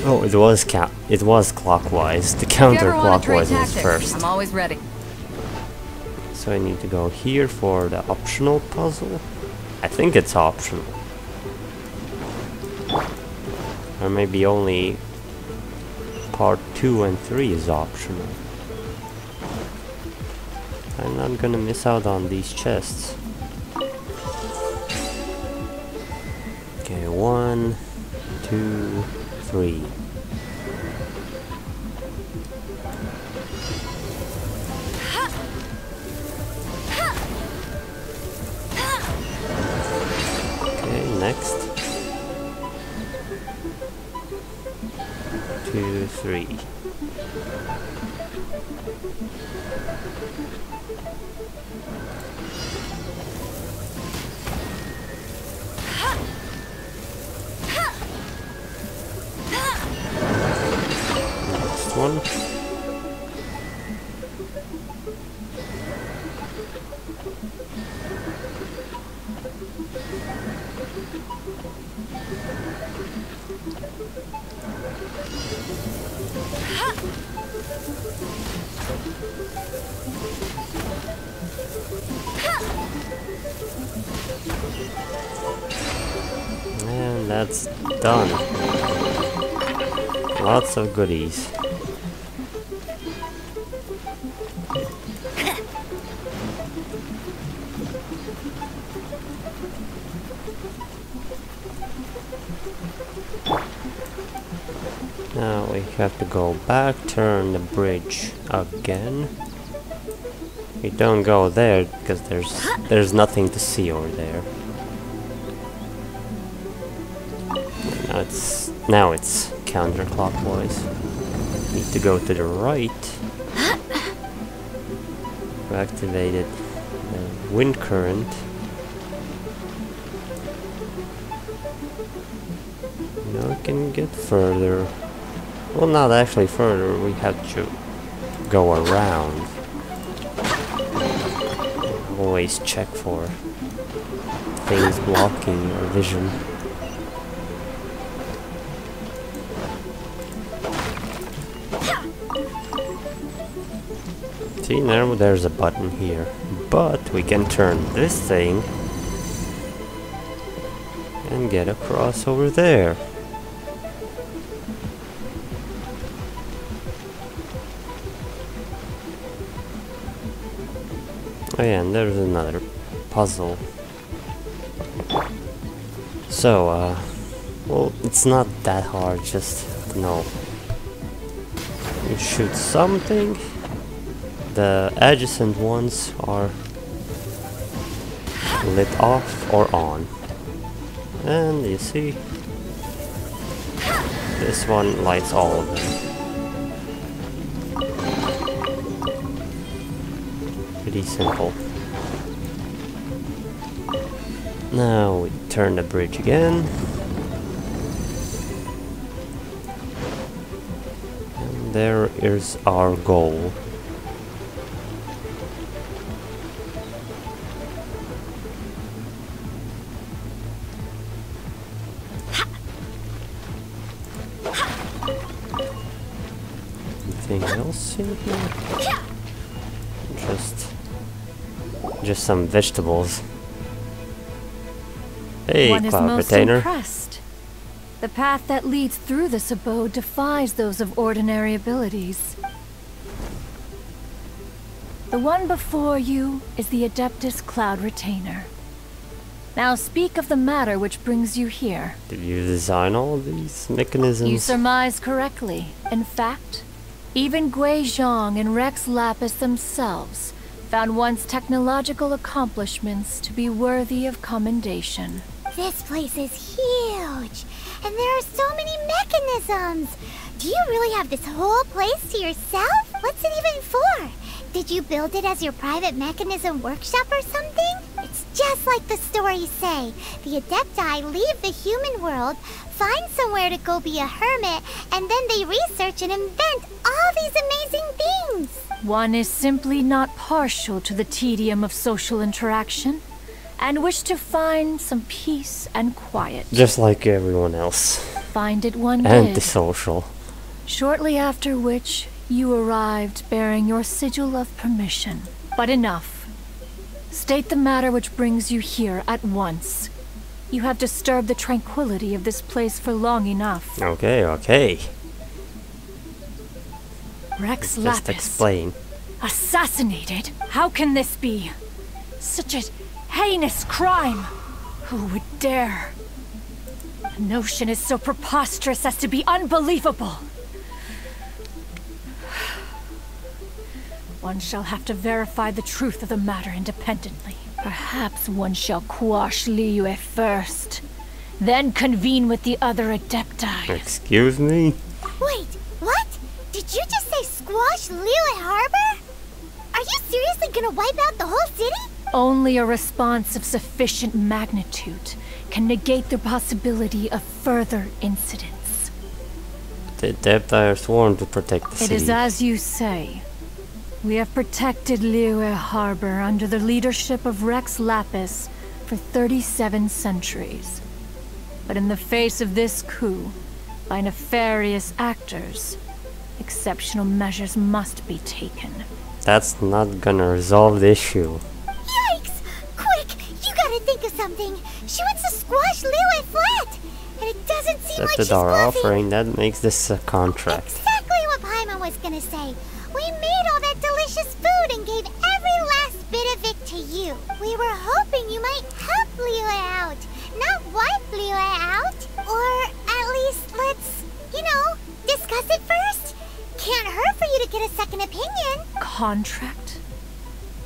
Oh, it was clockwise. The counterclockwise was first. I'm always ready. So I need to go here for the optional puzzle. I think it's optional. Or maybe only part 2 and 3 is optional. I'm not gonna miss out on these chests. Okay, 1, 2, 3. Okay, next. 2, 3. One. And that's done. Lots of goodies. Now we have to go back, turn the bridge again. We don't go there because there's nothing to see over there. Now it's counterclockwise. Need to go to the right. We activated the wind current. Now we can get further. Well, not actually further, we have to go around. Always check for things blocking your vision. See, now there's a button here, but we can turn this thing and get across over there. Oh yeah, and there's another puzzle. So, well, it's not that hard, just, you know, you shoot something, the adjacent ones are lit off or on. And you see, this one lights all of them. Pretty simple. Now we turn the bridge again. And there is our goal. Anything else in here? Just some vegetables. Hey, One is Cloud most Retainer. impressed. The path that leads through this abode defies those of ordinary abilities. The one before you is the Adeptus Cloud Retainer. Now speak of the matter which brings you here. Did you design all these mechanisms? You surmise correctly. In fact, even Gui Zhang and Rex Lapis themselves found one's technological accomplishments to be worthy of commendation. This place is huge, and there are so many mechanisms. Do you really have this whole place to yourself? What's it even for? Did you build it as your private mechanism workshop or something? It's just like the stories say. The Adepti leave the human world, find somewhere to go be a hermit, and then they research and invent all these amazing things. One is simply not partial to the tedium of social interaction, and wish to find some peace and quiet. Just like everyone else. Find it one did. Antisocial. Shortly after which, you arrived bearing your sigil of permission. But enough. State the matter which brings you here at once. You have disturbed the tranquility of this place for long enough. Okay. Rex Just Lapis. explain. Assassinated? How can this be? Such a heinous crime. Who would dare? The notion is so preposterous as to be unbelievable. One shall have to verify the truth of the matter independently. Perhaps one shall quash Liyue first, then convene with the other Adepti. Excuse me? Wait, what? Did you just say squash Liyue Harbor? Are you seriously gonna wipe out the whole city? Only a response of sufficient magnitude can negate the possibility of further incidents. The Adepti are sworn to protect the city. It is as you say. We have protected Liyue Harbor under the leadership of Rex Lapis for 37 centuries. But in the face of this coup, by nefarious actors, exceptional measures must be taken. That's not gonna resolve the issue. Yikes! Quick, you gotta think of something. She wants to squash Liyue flat, and it doesn't seem like she's That's our bluffing. offering. That makes this a contract. Exactly what Paimon was gonna say. We made all that delicious food and gave every last bit of it to you. We were hoping you might help Liyue out, not wipe Liyue out. Or at least let's, discuss it first. Can't hurt for you to get a second opinion. Contract?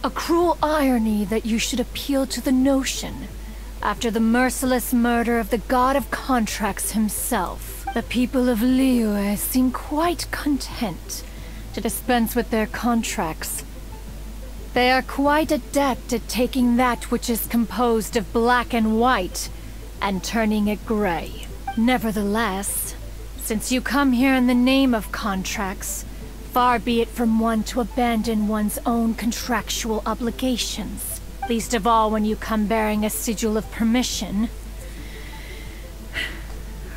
A cruel irony that you should appeal to the notion after the merciless murder of the god of contracts himself. The people of Liyue seem quite content to dispense with their contracts. They are quite adept at taking that which is composed of black and white and turning it gray. Nevertheless, since you come here in the name of contracts, far be it from one to abandon one's own contractual obligations. Least of all when you come bearing a sigil of permission.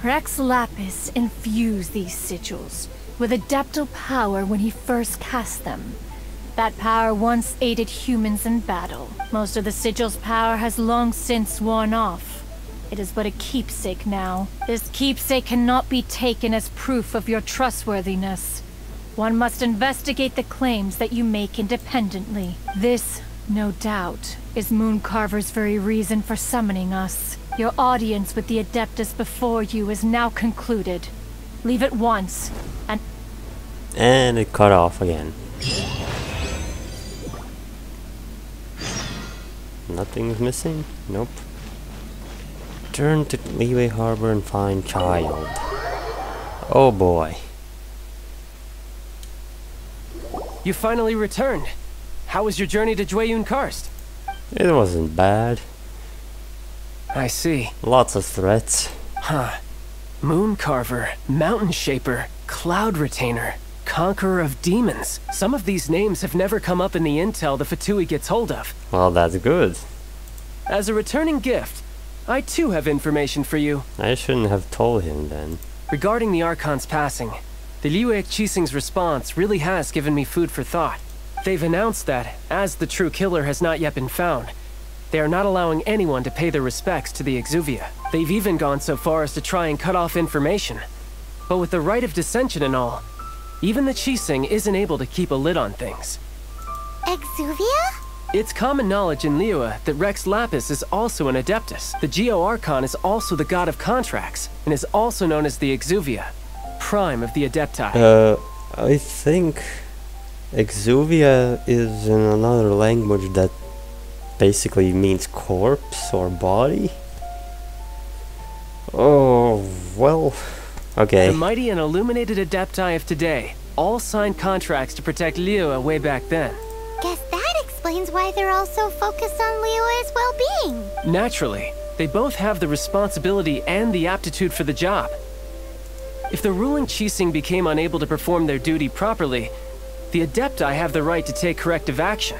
Rex Lapis infused these sigils with adeptal power when he first cast them. That power once aided humans in battle. Most of the sigil's power has long since worn off. It is but a keepsake now. This keepsake cannot be taken as proof of your trustworthiness. One must investigate the claims that you make independently. This, no doubt, is Mooncarver's very reason for summoning us. Your audience with the Adeptus before you is now concluded. Leave at once, And it cut off again. Nothing's missing? Nope. Turn to Liyue Harbor and find child. Oh boy. You finally returned. How was your journey to Jueyun Karst? It wasn't bad. I see. Lots of threats. Huh. Mooncarver, Mountain Shaper, Cloud Retainer, Conqueror of Demons. Some of these names have never come up in the intel the Fatui gets hold of. Well, that's good. As a returning gift, I too have information for you. I shouldn't have told him then. Regarding the Archon's passing, the Liyue Qixing's response really has given me food for thought. They've announced that, as the true killer has not yet been found, they are not allowing anyone to pay their respects to the Exuvia. They've even gone so far as to try and cut off information. But with the right of dissension and all, even the Qixing isn't able to keep a lid on things. Exuvia? It's common knowledge in Liyue that Rex Lapis is also an Adeptus. The Geo-Archon is also the god of contracts, and is also known as the Exuvia, prime of the Adepti. I think Exuvia is in another language that basically means corpse or body. Oh, well, okay. The mighty and illuminated Adepti of today all signed contracts to protect Liyue way back then. Guess that explains why they're all so focused on Liyue's well-being. Naturally, they both have the responsibility and the aptitude for the job. If the ruling Qixing became unable to perform their duty properly, the Adepti have the right to take corrective action.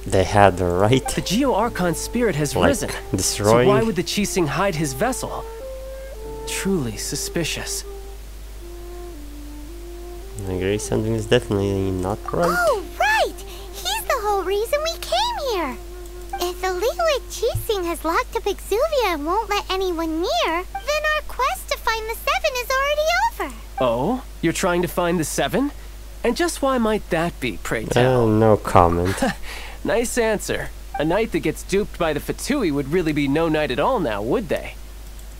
They had the right. The Geo-Archon's spirit has like risen. Destroying. So why would the Qixing hide his vessel? Truly suspicious. I agree, something is definitely not right. Oh, right! He's the whole reason we came here! If the Liyue Qixing has locked up Exuvia and won't let anyone near, then our quest to find the Seven is already over. Oh? You're trying to find the Seven? And just why might that be, pray tell? No comment. Nice answer. A knight that gets duped by the Fatui would really be no knight at all now, would they?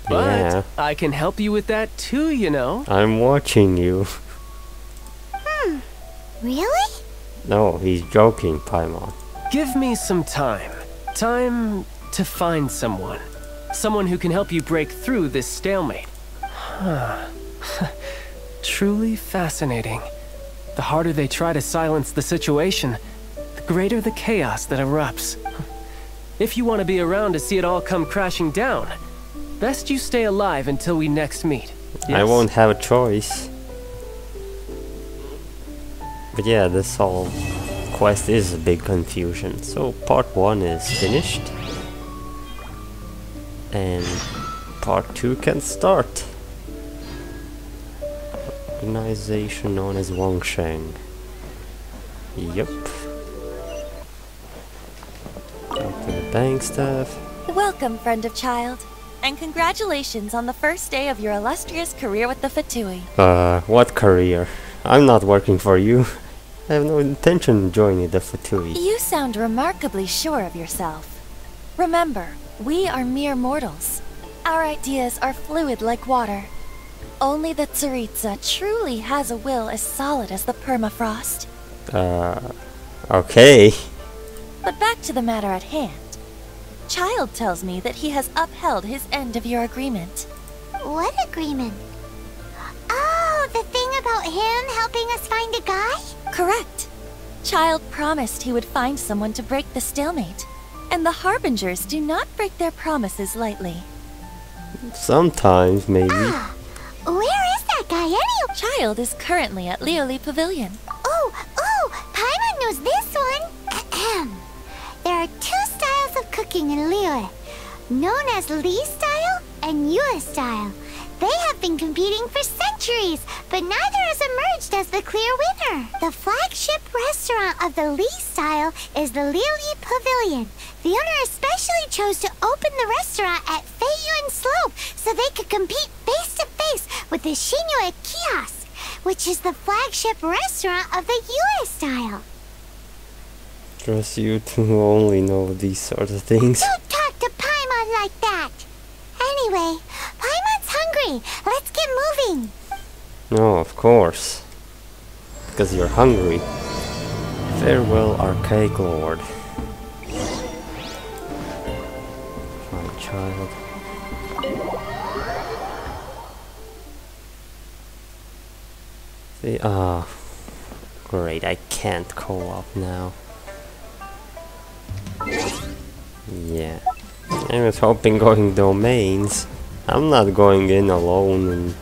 But yeah. I can help you with that too, you know. I'm watching you. Really? No, he's joking, Paimon. Give me some time. Time to find someone. Someone who can help you break through this stalemate. Truly fascinating. The harder they try to silence the situation, the greater the chaos that erupts. If you want to be around to see it all come crashing down, best you stay alive until we next meet. Yes? I won't have a choice. But yeah, this whole quest is a big confusion. So part 1 is finished. And part 2 can start. Organization known as Wangsheng. Yup. Talk to the bank staff. Welcome, friend of child. And congratulations on the first day of your illustrious career with the Fatui. What career? I'm not working for you. I have no intention of joining the Fatui. You sound remarkably sure of yourself. Remember, we are mere mortals. Our ideas are fluid like water. Only the Tsaritsa truly has a will as solid as the permafrost. Okay. But back to the matter at hand. Child tells me that he has upheld his end of your agreement. What agreement? Oh, the thing about him helping us find a guy? Correct. Child promised he would find someone to break the stalemate. And the Harbingers do not break their promises lightly. Sometimes, maybe. Where is that guy anyway? Child is currently at Liyue Pavilion. Oh, Paimon knows this one. There are 2 styles of cooking in Liyue, known as Li style and Yue style. They have been competing for centuries, but neither has emerged as the clear winner. The flagship restaurant of the Li style is the Liyue Pavilion. The owner especially chose to open the restaurant at Feiyuan Slope so they could compete face-to-face with the Xinyue Kiosk, which is the flagship restaurant of the Yue style. Trust you to only know these sort of things. Don't talk to Paimon like that! Anyway, Paimon's hungry. Let's get moving. No, of course. Because you're hungry. Farewell, Archaic Lord. My child. See, great, I can't co-op now. Yeah. I was hoping going domains. I'm not going in alone in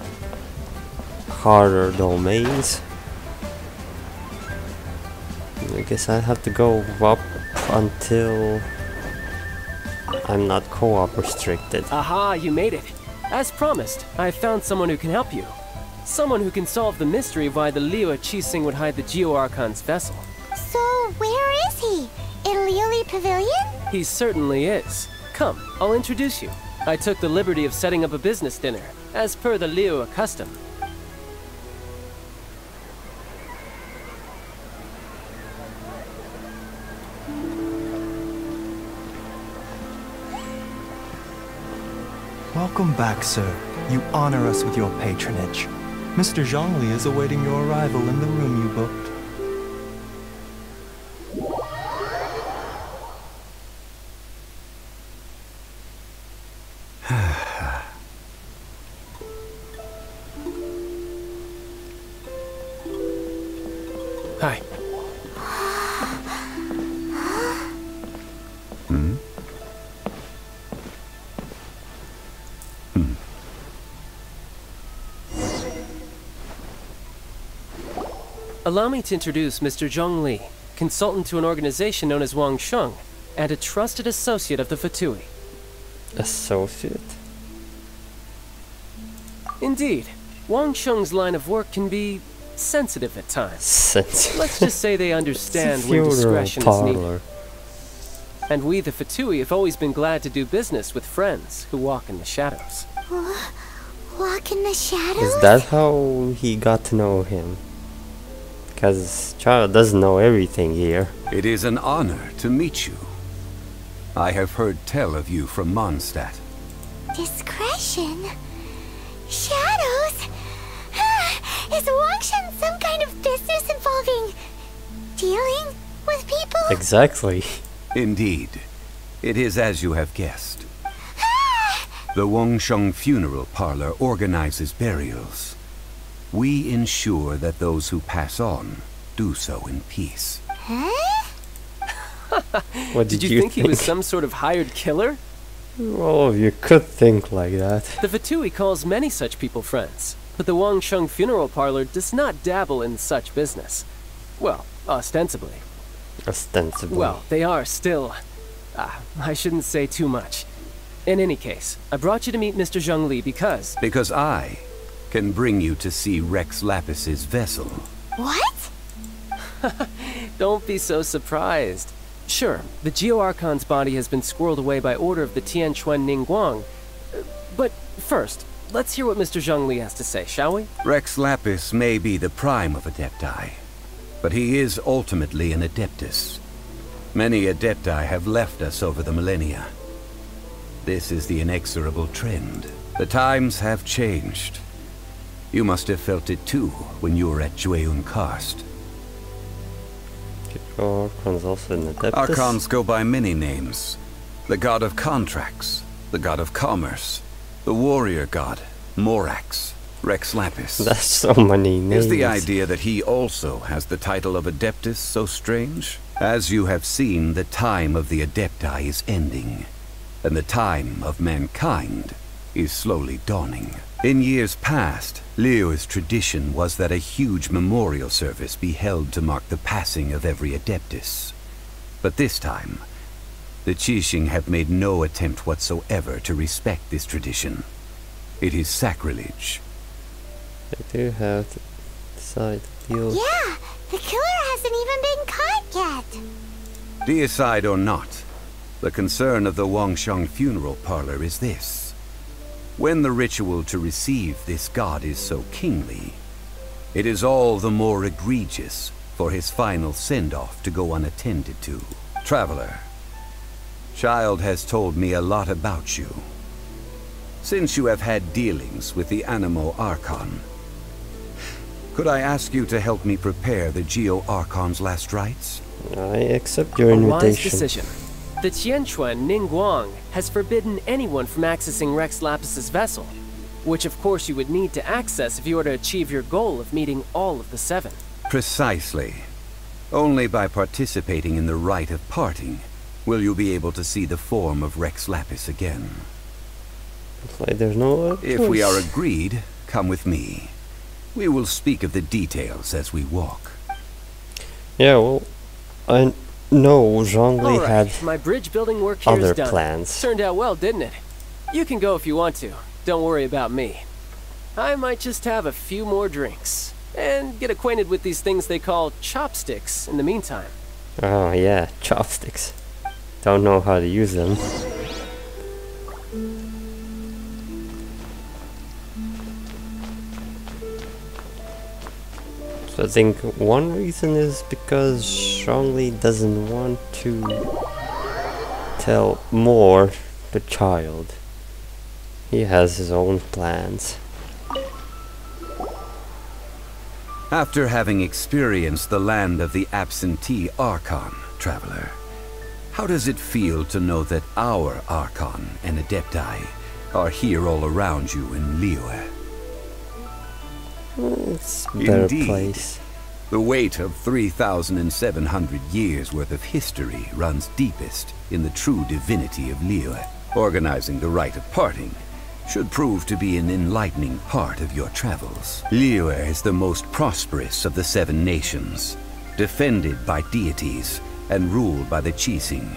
harder domains. I guess I have to go up until I'm not co-op restricted. Aha, you made it. As promised, I found someone who can help you. Someone who can solve the mystery of why the Liyue Qixing would hide the Geo-Archon's vessel. So, where is he? In Liyue Pavilion? He certainly is. Come, I'll introduce you. I took the liberty of setting up a business dinner, as per the Liyue custom. Welcome back, sir. You honor us with your patronage. Mr. Zhongli is awaiting your arrival in the room you booked. Hi. Allow me to introduce Mr. Zhongli, consultant to an organization known as Wang Sheng, and a trusted associate of the Fatui. Associate? Indeed. Wang Sheng's line of work can be sensitive at times. Sensitive. Let's just say they understand when discretion is needed. And we, the Fatui, have always been glad to do business with friends who walk in the shadows. Walk in the shadows? Is that how he got to know him? Because Child doesn't know everything here. It is an honor to meet you. I have heard tell of you from Mondstadt. Discretion? Shadows? Is Wang Sheng some kind of business involving dealing with people? Exactly. Indeed. It is as you have guessed. The Wang Sheng Funeral Parlor organizes burials. We ensure that those who pass on do so in peace. Huh? What did you think he was some sort of hired killer? Well, you could think like that. The Fatui calls many such people friends, but the Wang Sheng Funeral Parlor does not dabble in such business. Well, ostensibly. Ostensibly. Well, they are still... I shouldn't say too much. In any case, I brought you to meet Mr. Zhongli because... Because I can bring you to see Rex Lapis's vessel. What? Don't be so surprised. Sure, the Geo Archon's body has been squirreled away by order of the Tianquan Ningguang. But first, let's hear what Mr. Zhongli has to say, shall we? Rex Lapis may be the prime of Adepti, but he is ultimately an Adeptus. Many Adepti have left us over the millennia. This is the inexorable trend. The times have changed. You must have felt it too when you were at Jueyun Karst. Archon's also an Adeptus. Archons go by many names. The god of contracts, the god of commerce, the warrior god, Morax, Rex Lapis. That's so many names. Is the idea that he also has the title of Adeptus so strange? As you have seen, the time of the Adepti is ending, and the time of mankind is slowly dawning. In years past, Liyue's tradition was that a huge memorial service be held to mark the passing of every Adeptus. But this time, the Qixing have made no attempt whatsoever to respect this tradition. It is sacrilege. They do have to decide the deal. Yeah, the killer hasn't even been caught yet. Deicide or not, the concern of the Wang Sheng Funeral Parlor is this. When the ritual to receive this god is so kingly, it is all the more egregious for his final send-off to go unattended to. Traveler, Child has told me a lot about you. Since you have had dealings with the Animo Archon, could I ask you to help me prepare the Geo Archon's last rites? I accept your A invitation. wise decision. The Tianquan Ningguang has forbidden anyone from accessing Rex Lapis's vessel, which of course you would need to access if you were to achieve your goal of meeting all of the seven. Precisely. Only by participating in the rite of parting will you be able to see the form of Rex Lapis again. Looks like there's no other If we choice. are agreed, come with me. We will speak of the details as we walk. Yeah, well, I know Zhongli Alright, had my bridge building work here other is done. plans. Turned out well, didn't it? You can go if you want to. Don't worry about me. I might just have a few more drinks. And get acquainted with these things they call chopsticks in the meantime. Oh yeah, chopsticks. Don't know how to use them. So I think one reason is because Zhongli doesn't want to tell more the child. He has his own plans. After having experienced the land of the absentee Archon, traveler, how does it feel to know that our Archon and Adepti are here all around you in Liyue? It's a better Indeed. place. The weight of 3,700 years worth of history runs deepest in the true divinity of Liyue. Organizing the rite of parting should prove to be an enlightening part of your travels. Liyue is the most prosperous of the 7 nations, defended by deities and ruled by the Qixing.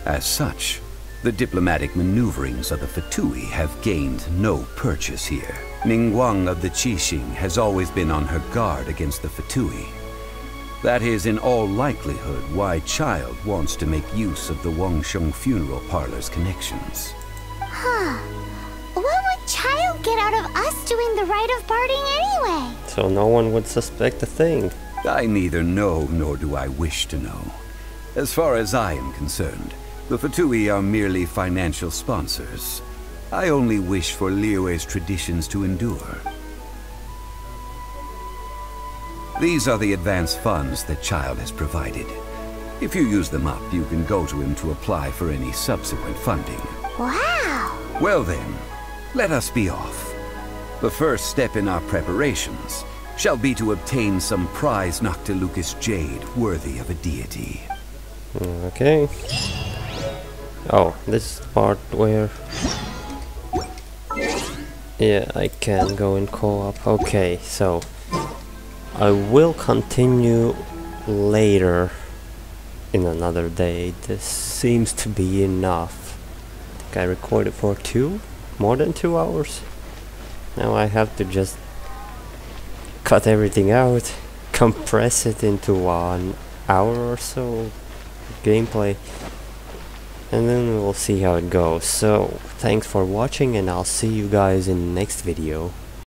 As such, the diplomatic maneuverings of the Fatui have gained no purchase here. Ningguang of the Qixing has always been on her guard against the Fatui. That is in all likelihood why Child wants to make use of the Wangsheng funeral parlor's connections. Huh. What would Child get out of us doing the rite of parting anyway? So no one would suspect a thing. I neither know nor do I wish to know. As far as I am concerned, the Fatui are merely financial sponsors. I only wish for Liyue's traditions to endure. These are the advance funds that Child has provided. If you use them up, you can go to him to apply for any subsequent funding. Wow! Well then, let us be off. The first step in our preparations shall be to obtain some prize Noctilucus jade worthy of a deity. Okay. Oh, this is the part where... Yeah, I can go in co-op. Okay, so... I will continue later in another day. This seems to be enough. I think I recorded for more than 2 hours. Now I have to just cut everything out, compress it into 1 hour or so gameplay, and then we'll see how it goes. So thanks for watching, and I'll see you guys in the next video.